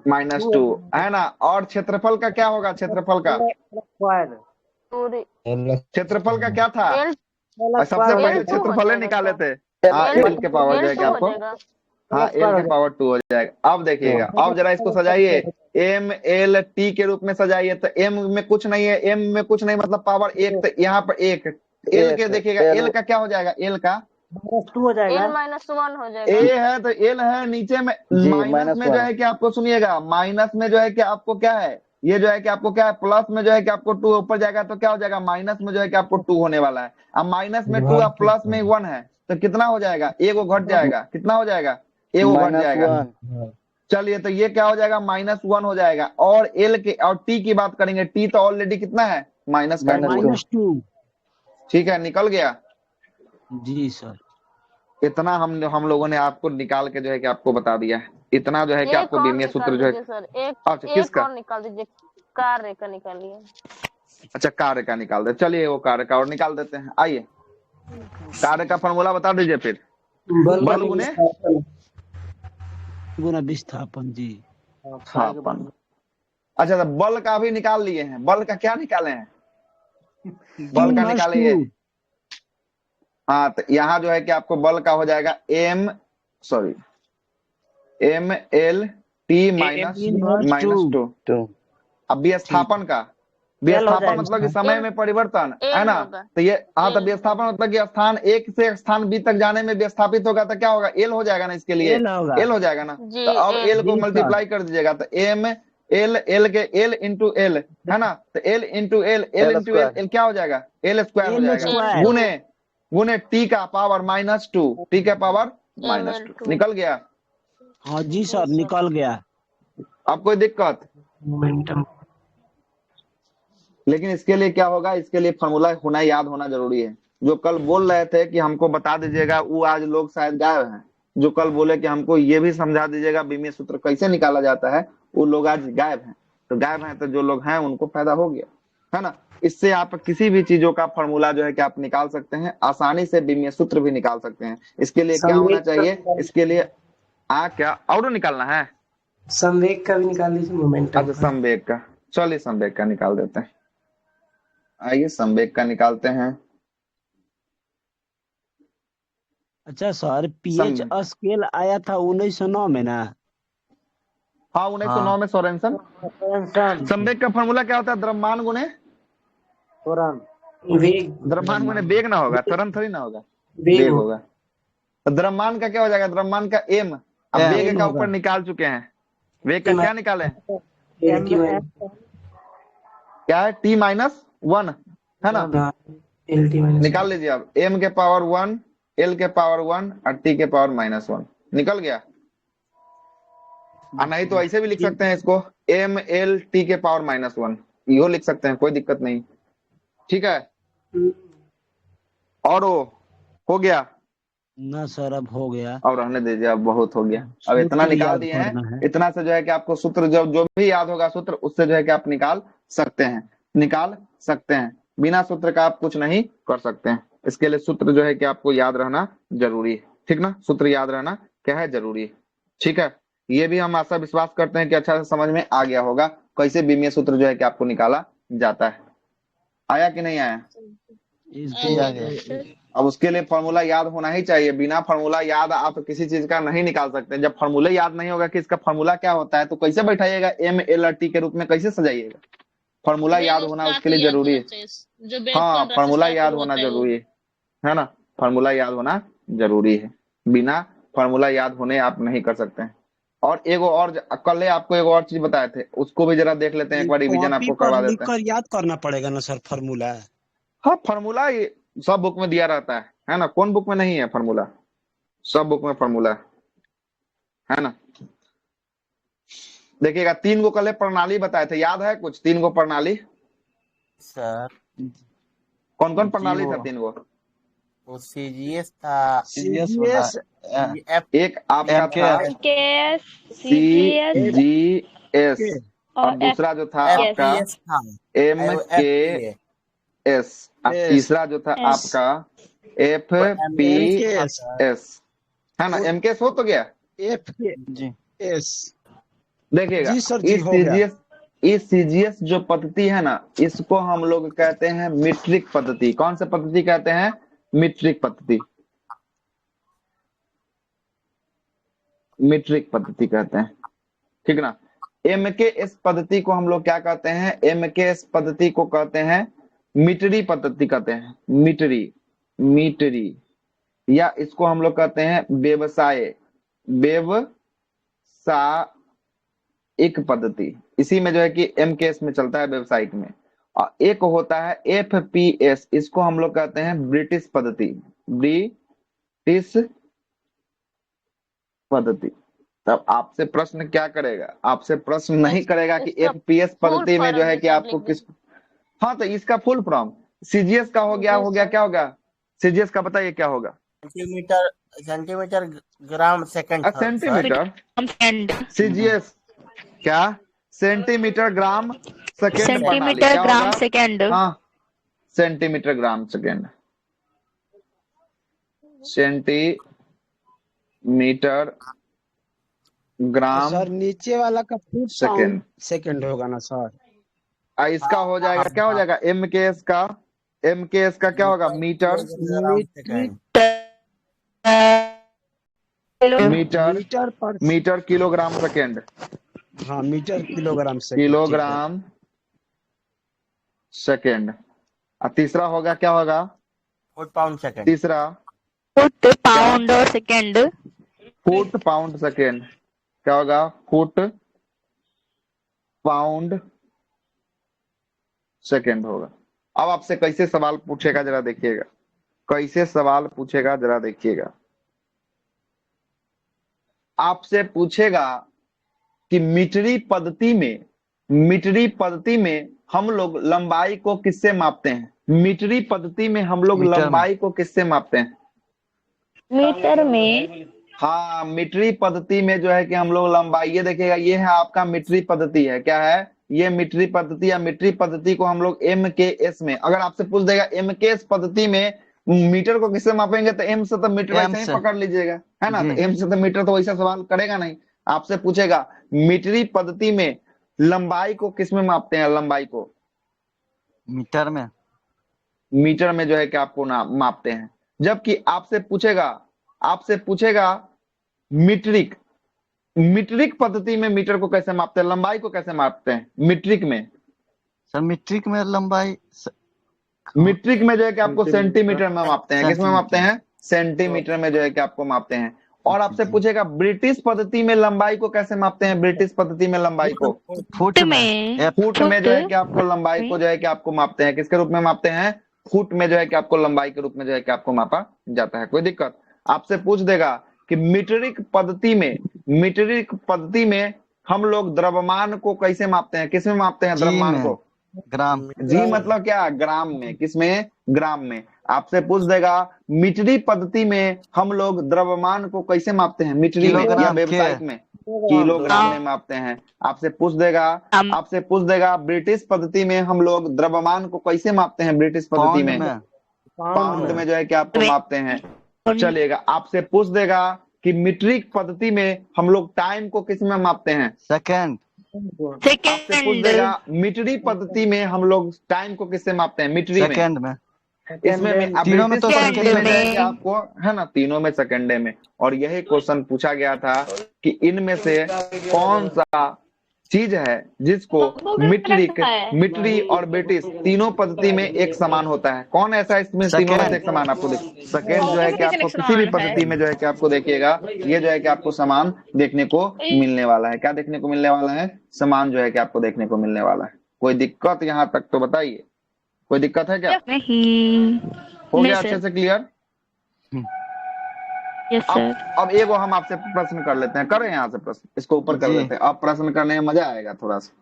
-2 है ना। और क्षेत्रफल का क्या होगा? क्षेत्रफल का, स्क्वायर। क्षेत्रफल का क्या था? एल और सबसे पहले L2 हो क्षेत्रफल जाएगा निकाले सर। थे। हाँ, L2 एल के पावर जो है कि L2 हो आपको, जाएगा। हाँ एल के पावर 2 हो जाएगा। अब देखिएगा, अब जरा इसको सजाइए, एम एल टी के रूप में सजाइए। तो एम में कुछ नहीं है, एम में कुछ नहीं मतलब पावर 1, तो यहाँ पर 1, एल के देखिएगा, एल का क्या हो जाएगा? एल का -2 हो जाएगा। एल -1 हो जाएगा। ए है तो एल है, नीचे में जी, माइनस में जो है कि आपको, सुनिएगा, माइनस में जो है कि आपको क्या है? ये जो है कि आपको क्या है? प्लस में जो है कि आपको 2 ऊपर जाएगा तो क्या हो जाएगा? माइनस में जो है कि आपको 2 होने वाला है। अब माइनस में 2 और प्लस में 1 है, तो कितना हो जाएगा? एगो घट जाएगा। कितना हो जाएगा? एगो घट जाएगा। -1। चलिए, तो ये क्या हो जाएगा? -1 हो जाएगा। और एल के और टी की बात करेंगे, टी तो ऑलरेडी कितना है? माइनस का 2 है। -2। ठीक है, निकल गया। जी सर। इतना हम लोगों ने आपको निकाल के जो है कि आपको बता दिया है। इतना जो है कि एक आपको और बीमीय सूत्र निकाल जो है, दीजिए सर, एक अच्छा किसका? और निकाल दीजिए, कार्य का निकालिए। अच्छा, कार्य का निकाल दे। चलिए, वो कार्य का और निकाल देते हैं। आइए, कार्य का फॉर्मूला बता दीजिए फिर। बल गुने गुना विस्थापन, जी। स्थापन। अच्छा, तो बल का भी निकाल लिए हैं। बल का क्या निकाले हैं? बल का निकाले ये। हाँ, तो यहाँ जो है कि आपको बल का हो जाएगा एम एल टी -2। अब विस्थापन का, विस्थापन जाएगा। मतलब कि समय में परिवर्तन है एल ना। होगा। तो ये हाँ, तो एल। विस्थापन मतलब कि स्थान एक से स्थान बी तक जाने में विस्थापित होगा तो क्या होगा, एल हो जाएगा ना, इसके लिए एल होगा। एल हो जाएगा ना। जी, तो अब एल। एल को जी सर। मल्टीप्लाई कर दीजिएगा तो एम एल, एल के एल इंटू एल है ना, तो L into L, L L into L, square. L क्या हो जाएगा, एल स्क्वायर हो एल जाएगा, स्क्वायर। गुने गुने टी का पावर -2, टी का पावर ML2। -2 निकल गया। हाँ जी सर, सर। निकल गया। अब कोई दिक्कत? मोमेंटम। लेकिन इसके लिए क्या होगा, इसके लिए फॉर्मूला होना, याद होना जरूरी है। जो कल बोल रहे थे कि हमको बता दीजिएगा, वो आज लोग शायद गायब हैं। जो कल बोले कि हमको ये भी समझा दीजिएगा बीमीय सूत्र कैसे निकाला जाता है, वो लोग आज गायब हैं। तो गायब हैं तो जो लोग हैं उनको फायदा हो गया, है ना। इससे आप किसी भी चीजों का फॉर्मूला जो है कि आप निकाल सकते हैं, आसानी से बीमीय सूत्र भी निकाल सकते हैं। इसके लिए क्या होना चाहिए, इसके लिए क्या और निकालना है, संवेग का भी निकाल लीजिए, मोमेंटम अच्छा संवेग का, चलिए संवेग का निकाल देते हैं। आइए संवेग का निकालते हैं। अच्छा सर, पीएच स्केल आया था 1909 में ना। हाँ 1909 में सोरेनसन। टेंशन संवेग का फॉर्मूला क्या होता है, द्रव्यमान गुने तुरंत वेग। द्रव्यमान गुने वेग ना होगा, त्वरण थोड़ी ना होगा, वेग वेग होगा। तो द्रव्यमान का क्या हो जाएगा, द्रव्यमान का एम। अब वेग एम का होगा। ऊपर निकाल चुके हैं, वेग का क्या निकाले, एल टी माइनस क्या है, T-1 है ना, एल टी माइनस निकाल लीजिए। अब m के पावर 1, l के पावर 1 और t के पावर -1 निकल गया। और नहीं तो ऐसे भी लिख सकते हैं इसको, m l t के पावर -1 यो लिख सकते हैं, कोई दिक्कत नहीं, ठीक है। और वो हो गया ना सर, अब हो गया। और रहने दीजिए, अब बहुत हो गया। अब इतना सूत्र निकाल याद दिए करना हैं, है। इतना से जो है कि आपको सूत्र जो भी याद होगा सूत्र, उससे जो है कि आप निकाल सकते हैं, निकाल सकते हैं। बिना सूत्र का आप कुछ नहीं कर सकते हैं। इसके लिए सूत्र जो है कि आपको याद रहना जरूरी है, ठीक ना। सूत्र याद रहना क्या है, जरूरी है, ठीक है। ये भी हम आशा विश्वास करते हैं कि अच्छा से समझ में आ गया होगा कैसे बीमीय सूत्र जो है कि आपको निकाला जाता है। आया कि नहीं आया? अब उसके लिए फॉर्मूला याद होना ही चाहिए। बिना फॉर्मूला याद आप किसी चीज का नहीं निकाल सकते। जब फॉर्मूला याद नहीं होगा कि इसका फॉर्मूला क्या होता है, तो कैसे बैठाइएगा, एम एल और टी के रूप में कैसे सजाइएगा। फॉर्मूला याद होना उसके लिए जरूरी है। हाँ फॉर्मूला याद होना जरूरी है ना, फॉर्मूला याद होना जरूरी है। बिना फॉर्मूला याद होने आप नहीं कर सकते हैं। और एगो और कल आपको एक और चीज बताए थे, उसको भी जरा देख लेते हैं, एक बार रिवीजन आपको करवा देते हैं। याद करना पड़ेगा ना सर फॉर्मूला। हाँ फॉर्मूला सब बुक में दिया रहता है ना, कौन बुक में नहीं है फॉर्मूला, सब बुक में फॉर्मूला है ना। देखिएगा 3 गो कल प्रणाली बताए थे, याद है कुछ 3 गो प्रणाली? सर कौन कौन प्रणाली था 3 गो? वो सीजीएस था, CGS, एक आपका था केएस, CGS और दूसरा जो था आपका एफपीएस था, MKS और तीसरा जो था आपका FPS है ना। MKS हो तो गया। FPS देखिएगा जी सर, जी हो गया। इस CGS जो पद्धति है ना, इसको हम लोग कहते हैं मीट्रिक पद्धति। कौन सा पद्धति कहते हैं? मीट्रिक पद्धति, मीट्रिक पद्धति कहते हैं, ठीक ना। MKS पद्धति को हम लोग क्या कहते हैं? MKS पद्धति को कहते हैं मीटरी पद्धति कहते हैं, मीटरी या इसको हम लोग कहते हैं व्यवसायिक पद्धति। इसी में जो है कि MKS में चलता है, व्यवसायिक में। और एक होता है FPS, इसको हम लोग कहते हैं ब्रिटिश पद्धति, ब्रिटिश पद्धति। तब आपसे प्रश्न क्या करेगा? आपसे प्रश्न नहीं करेगा कि FPS पद्धति में जो है कि आपको किस, हाँ तो इसका फुल फॉर्म CGS का हो गया क्या होगा? CGS का बताइए क्या होगा? Centimetre gram second. Centimetre, CGS क्या? Centimetre gram second. Centimetre gram second. हाँ centimetre gram second, centimetre gram sir नीचे वाला का फुट सेकंड होगा ना सर। इसका हो जाएगा, क्या हो जाएगा? MKS का क्या होगा? Metre kilogram second. हाँ metre kilogram second. Kilogram second. और तीसरा होगा, क्या होगा फुट पाउंड सेकंड। तीसरा? फुट पाउंड और सेकेंड। Foot pound second. क्या होगा? फुट पाउंड सेकेंड होगा। अब आपसे कैसे सवाल पूछेगा जरा देखिएगा, कैसे सवाल पूछेगा जरा देखिएगा। आपसे पूछेगा कि मीटरी पद्धति में हम लोग लंबाई को किससे मापते हैं? मीटरी पद्धति में हम लोग मीटर में। लंबाई को किससे मापते हैं? मीटर में। हाँ, मीटरी पद्धति में जो है कि हम लोग लंबाई, ये देखिएगा, ये है आपका मीटरी पद्धति है। क्या है ये? मीटरी पद्धति। या मीटरी पद्धति को हम लोग MKS में, अगर आपसे पूछ देगा MKS पद्धति में मीटर को किससे मापेंगे, तो M से तो मीटर M वैसे ही से। पकड़ लीजिएगा, है ना। तो जी। M से तो मीटर, तो वैसा सवाल करेगा नहीं। आपसे पूछेगा मीटरी पद्धति में लंबाई को किस में मापते हैं? लंबाई को मीटर में। मीटर में जो है कि आपको मापते हैं। जबकि आपसे पूछेगा मीट्रिक पद्धति में मीटर को कैसे मापते हैं? लंबाई को कैसे मापते हैं मीट्रिक में? सर मीट्रिक में लंबाई मीट्रिक में जो है कि आपको सेंटीमीटर में मापते हैं। किस में मापते हैं? सेंटीमीटर में जो है कि आपको मापते हैं। और आपसे पूछेगा ब्रिटिश पद्धति में लंबाई को कैसे मापते हैं? ब्रिटिश पद्धति में लंबाई को फुट में। फुट में जो है कि आपको लंबाई को जो है कि आपको मापते हैं। किसके रूप में मापते हैं? फुट में जो है कि आपको लंबाई के रूप में जो है कि आपको मापा जाता है। कोई दिक्कत? आपसे पूछ देगा कि मीटरिक पद्धति में हम लोग द्रव्यमान को कैसे मापते हैं? किस में मापते हैं द्रव्यमान को? ग्राम। जी मतलब क्या? ग्राम में। किसमें? ग्राम में। आपसे पूछ देगा मीटरी पद्धति में हम लोग द्रव्यमान को कैसे मापते हैं? मीटरी में या व्यावसायिक में? किलोग्राम में मापते हैं। आपसे पूछ देगा ब्रिटिश पद्धति में हम लोग द्रव्यमान को कैसे मापते हैं? ब्रिटिश पद्धति में पाउंड में जो है कि आपको मापते हैं। चलिएगा। आपसे पूछ देगा कि मीट्रिक पद्धति में हम लोग टाइम को किस में मापते हैं? सेकंड। आपसे पूछ देगा मीटरी पद्धति में हम लोग टाइम को किससे मापते हैं? मीटरी में। सेकंड में। इसमें तीनों में तो ब्रिटिश पद्धति में सेकंड जो है में। कि आपको, है ना, तीनों में सेकंडे में। और यही क्वेश्चन पूछा गया था कि इनमें से कौन सा चीज है जिसको मीटरी और ब्रिटिश तीनों पद्धति में एक समान होता है? कौन ऐसा इसमें तीनों में से एक समान आपको सेकंड जो है कि आपको किसी भी पद्धति में जो है कि आपको देखिएगा, ये जो है कि आपको समान देखने को मिलने वाला है। क्या देखने को मिलने वाला है? समान जो है कि आपको देखने को मिलने वाला है। कोई दिक्कत यहाँ तक तो बताइए, कोई दिक्कत है क्या? नहीं। हो गया अच्छे से क्लियर? Yes sir. अब एगो हम आपसे प्रश्न कर लेते हैं। करें यहाँ से प्रश्न, इसको ऊपर कर जी। लेते हैं। अब प्रश्न करने में मजा आएगा थोड़ा सा।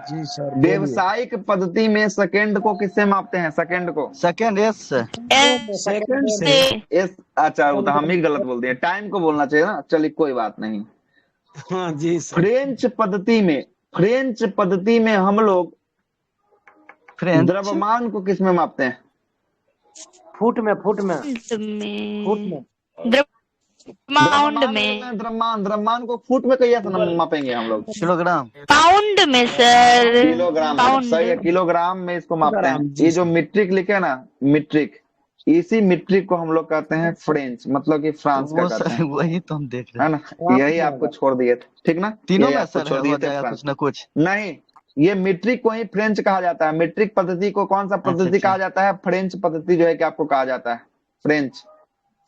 जी सर। व्यावसायिक पद्धति में सेकंड को किससे मापते हैं? सेकंड को सेकंड एस से। सेकंड से। एस। अच्छा, वो तो हम ही गलत बोल दिए। टाइम को बोलना चाहिए ना। चलिए कोई बात नहीं। हाँ जी सर। फ्रेंच पद्धति में हम लोग फ्रेंच। द्रव्यमान को किस में मापते हैं? फुट में पाउंड में। द्रव्यमान को फुट में कैसे मापेंगे हम लोग? किलोग्राम। पाउंड में सर। किलोग्राम में। पाउंड। सही है, किलोग्राम में इसको मापते हैं। ये जो मीट्रिक लिखे ना, मीट्रिक, इसी मीट्रिक को हम लोग कहते हैं फ्रेंच, मतलब कि फ्रांस का वो कहते सर हैं, वही तो हम देख रहे है हैं। ना। यही आपको छोड़ दिए थे, ठीक ना। तीनों यही में आपको सर छोड़ दिए हो थे जाएगा फ्रांस। कुछ ना कुछ। नहीं, ये मीट्रिक को ही फ्रेंच कहा जाता है। मीट्रिक पद्धति को कौन सा पद्धति अच्छा। कहा जाता है? फ्रेंच पद्धति जो है कि आपको कहा जाता है।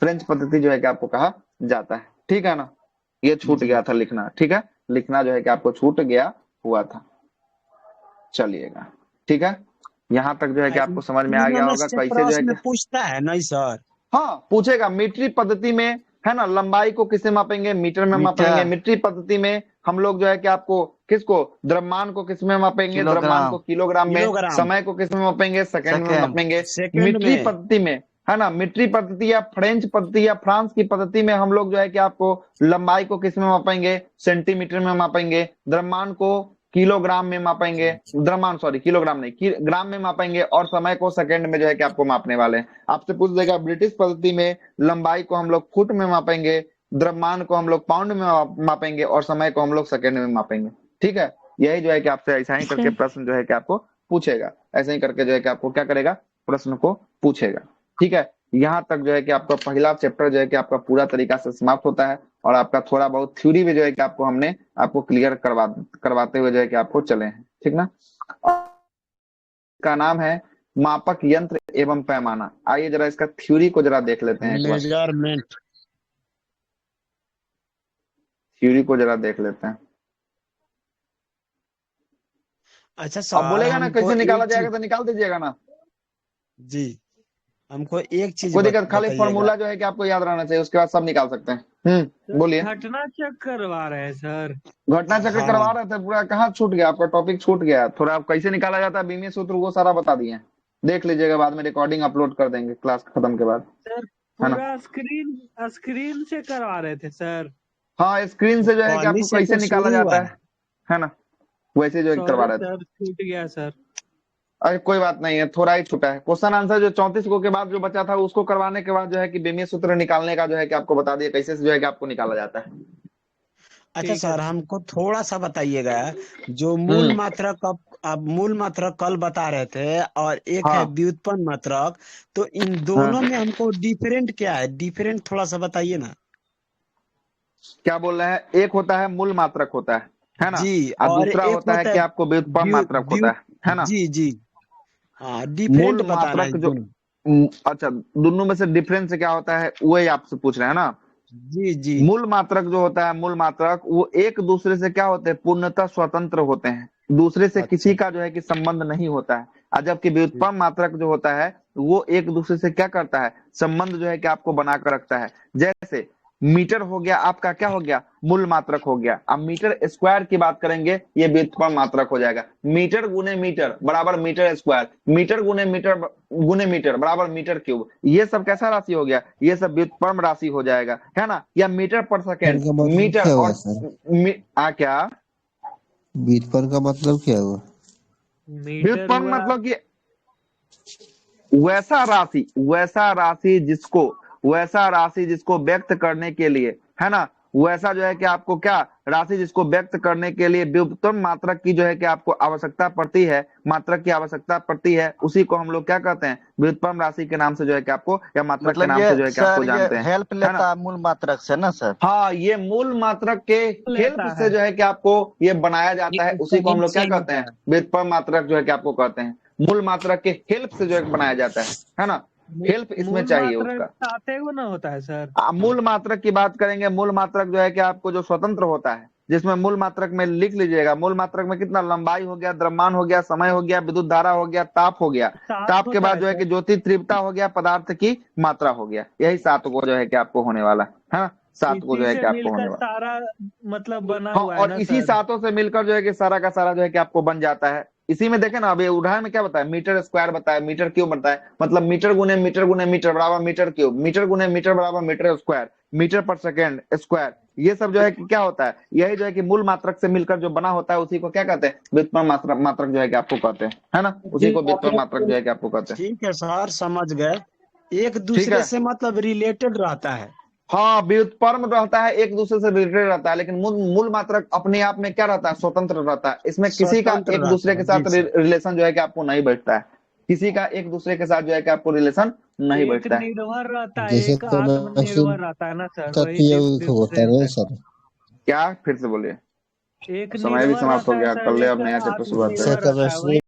फ्रेंच पद्धति जो है कि आपको कहा जाता है, ठीक है ना। ये छूट गया था लिखना, ठीक है। लिखना जो है कि आपको छूट गया हुआ था। चलिएगा, ठीक है। यहाँ तक जो है कि आपको समझ में आ गया होगा कैसे जो है कि पूछता है नहीं सर। हाँ पूछेगा। मीट्रिक पद्धति में, है ना, लंबाई को किससे मापेंगे? मीटर में मापेंगे। मीट्रिक पद्धति में हम लोग जो है कि आपको किसको? द्रव्यमान को किस में मापेंगे? द्रव्यमान को किलोग्राम में। समय को किस में मापेंगे? सेकंड में मापेंगे। मीट्रिक पद्धति में, है ना, मीट्रिक पद्धति या फ्रेंच पद्धति या फ्रांस की पद्धति में हम लोग जो है कि आपको लंबाई को किस में मापेंगे? सेंटीमीटर में मापेंगे। द्रव्यमान को किलोग्राम में मापेंगे। किलोग्राम नहीं, ग्राम में मापेंगे। और समय को सेकंड में जो है कि आपको मापने वाले हैं। आपसे पूछ देगा ब्रिटिश पद्धति में लंबाई को हम लोग फुट में मापेंगे, द्रव्यमान को हम लोग पाउंड में मापेंगे, और समय को हम लोग सेकंड में मापेंगे, ठीक है। यही जो है कि आपसे ऐसा ही करके प्रश्न जो है कि आपको पूछेगा। ऐसे ही करके जो है कि आपको क्या करेगा? प्रश्न को पूछेगा, ठीक है। यहाँ तक जो है कि आपका पहला चैप्टर जो है कि आपका पूरा तरीका से समाप्त होता है। और आपका थोड़ा बहुत थ्योरी भी जो है कि हमने आपको क्लियर करवाते हुए जो है कि आपको चले हैं, ठीक ना। जिसका नाम है मापक यंत्र एवं पैमाना। आइए जरा इसका थ्योरी को जरा देख लेते हैं एक बार। मेजरमेंट। थ्योरी को जरा देख लेते हैं। अच्छा अब सर, बोलेगा ना हमको कैसे निकाला एक जाएगा चीज तो निकाल दीजिएगा ना, जी, हमको एक चीज कोई दिक्कत, खाली बताइएगा। फॉर्मूला जो है कि आपको याद रहना चाहिए, उसके बाद सब निकाल सकते हैं। बोलिए। घटना चक्र करवा रहे हैं सर। घटना चक्र हाँ। करवा रहे थे, पूरा कहाँ छूट गया आपका, टॉपिक छूट गया थोड़ा। आप कैसे निकाला जाता है बीमीय सूत्र वो सारा बता दिए, देख लीजिएगा, बाद में रिकॉर्डिंग अपलोड कर देंगे क्लास खत्म के बाद, सर है ना। पूरा स्क्रीन से करवा रहे थे सर। हाँ, स्क्रीन से जो है कि कॉलेज आपको से कैसे तो निकाला शुरू जाता हुआ है ना, वैसे जो है कि करवा सॉरी रहे थे। सर, छूट गया सर। अरे कोई बात नहीं है, थोड़ा ही छूटा है। क्वेश्चन आंसर जो 34 को के बाद जो बचा था उसको करवाने के बाद जो है कि बीमीय सूत्र निकालने का जो है कि आपको बता दिया कैसे जो है कि आपको निकाला जाता है। अच्छा ठीक है सर, हमको थोड़ा सा बताइएगा, जो मूल हम्म। मात्रक आप मूल मात्रक कल बता रहे थे और एक है हाँ व्युत्पन्न मात्रक, तो इन दोनों में हमको डिफरेंट क्या है, डिफरेंट थोड़ा सा बताइए ना। क्या बोल रहे हैं, एक होता है मूल मात्रक होता है ना, जी, और और दूसरा एक होता है होता कि है आपको व्युत्पन्न व्यु मात्रक व्यु होता है ना। जी जी, हाँ, डिफरेंट मूल बताना है मात्रक जो दोनों। अच्छा, दोनों में से डिफरेंस क्या होता है वही आपसे पूछ रहे हैं ना। जी जी मूल मात्रक जो होता है, मूल मात्रक वो एक दूसरे से क्या होते हैं, पूर्णतः स्वतंत्र होते हैं, दूसरे से किसी अच्छा का जो है कि संबंध नहीं होता है। और जबकि व्युत्पन्न मात्रक जो होता है वो एक दूसरे से क्या करता है, संबंध जो है कि आपको बनाकर रखता है। जैसे मीटर हो गया आपका, क्या हो गया, मूल मात्रक हो गया। अब मीटर स्क्वायर की बात करेंगे, ये व्युत्पन्न मात्रक हो जाएगा। मीटर गुने मीटर बराबर मीटर स्क्वायर, मीटर गुने मीटर बराबर मीटर क्यूब, ये सब कैसा राशि हो गया, ये सब व्युत्पन्न राशि हो जाएगा, है ना। या मीटर पर सेकेंड, का मतलब मीटर क्या हुआ और सर? क्या व्युत्पन्न का मतलब क्या हुआ? मीटर व्युत्पन्न हुआ। मतलब कि वैसा राशि जिसको व्यक्त करने के लिए, है ना, वैसा जो है कि आपको क्या राशि जिसको व्यक्त करने के लिए व्युत्पन्न मात्रक की जो है कि आपको आवश्यकता पड़ती है, मात्रक की आवश्यकता पड़ती है, उसी को हम लोग क्या कहते हैं, व्युत्पन्न राशि के नाम से जो है कि आपको, या मात्रक के मतलब नाम ये से जो है कि आपको सर ये जानते हैं, हेल्प है ना। लेता है मूल मात्रक से ना सर। हाँ, ये मूल मात्रक के हेल्प लेता से है। जो है कि आपको ये बनाया जाता है, उसी को हम लोग क्या कहते हैं, व्युत्पन्न मात्रक जो है कि आपको कहते हैं। मूल मात्रक के हेल्प से जो है बनाया जाता है ना, हेल्प इसमें मूल चाहिए मात्रक उसका। साते को ना होता है सर। मूल मात्रक की बात करेंगे, मूल मात्रक जो है कि आपको जो स्वतंत्र होता है, जिसमें मूल मात्रक में लिख लीजिएगा, मूल मात्रक में कितना, लंबाई हो गया, द्रव्यमान हो गया, समय हो गया, विद्युत धारा हो गया, ताप हो गया, सात ताप के होता बाद है जो है सर। कि ज्योति तीव्रता हो गया, पदार्थ की मात्रा हो गया, यही 7 को जो है कि आपको होने वाला है ना, 7 को जो इसी है से कि आपको होने मिलकर वाला। सारा मतलब बना हाँ, हुआ है और ना इसी सर। 7 से मिलकर जो है कि सारा का सारा जो है कि आपको बन जाता है। इसी में देखे ना, अभी उदाहरण में क्या बताया, मीटर स्क्वायर बताया, मीटर क्यूब बताया, मतलब मीटर गुने मीटर गुने मीटर बराबर मीटर क्यूब, मीटर गुने मीटर बराबर मीटर स्क्वायर, मीटर पर सेकेंड स्क्वायर, ये सब जो है कि क्या होता है, यही जो है कि मूल मात्रक से मिलकर जो बना होता है उसी को क्या कहते हैं, व्युत्पन्न मात्रक जो है कि आपको कहते हैं, है ना, उसी को व्युत्पन्न मात्रक जो है कि आपको कहते हैं। ठीक है सर, समझ गए। एक ठीक दूसरे है। से मतलब रिलेटेड रहता है। हाँ, व्युत्पन्न रहता है, एक दूसरे से रिलेटेड रहता है, लेकिन मूल मात्रक अपने आप में क्या रहता है, स्वतंत्र रहता है। इसमें किसी का स्वतंत्र एक दूसरे रहता के है, जी साथ सर। रिलेशन जो है कि आपको नहीं बैठता है, किसी का एक दूसरे के साथ जो है कि आपको रिलेशन नहीं एक बैठता है। निर्भर रहता है, जैसे एक केमिस्ट्री आत्मनिर्भर रहता है ना सर, वही तत्व यौगिक होता डिफरेंस है है। सर। क्या, फिर से बोलिए। एक समय भी निर्भर समाप्त हो रहता है गया, सर, कल एक अब नया चैप्टर शुरू करते हैं। जैसे आत्मनिर्भर रहता है, केमिस्ट्री वही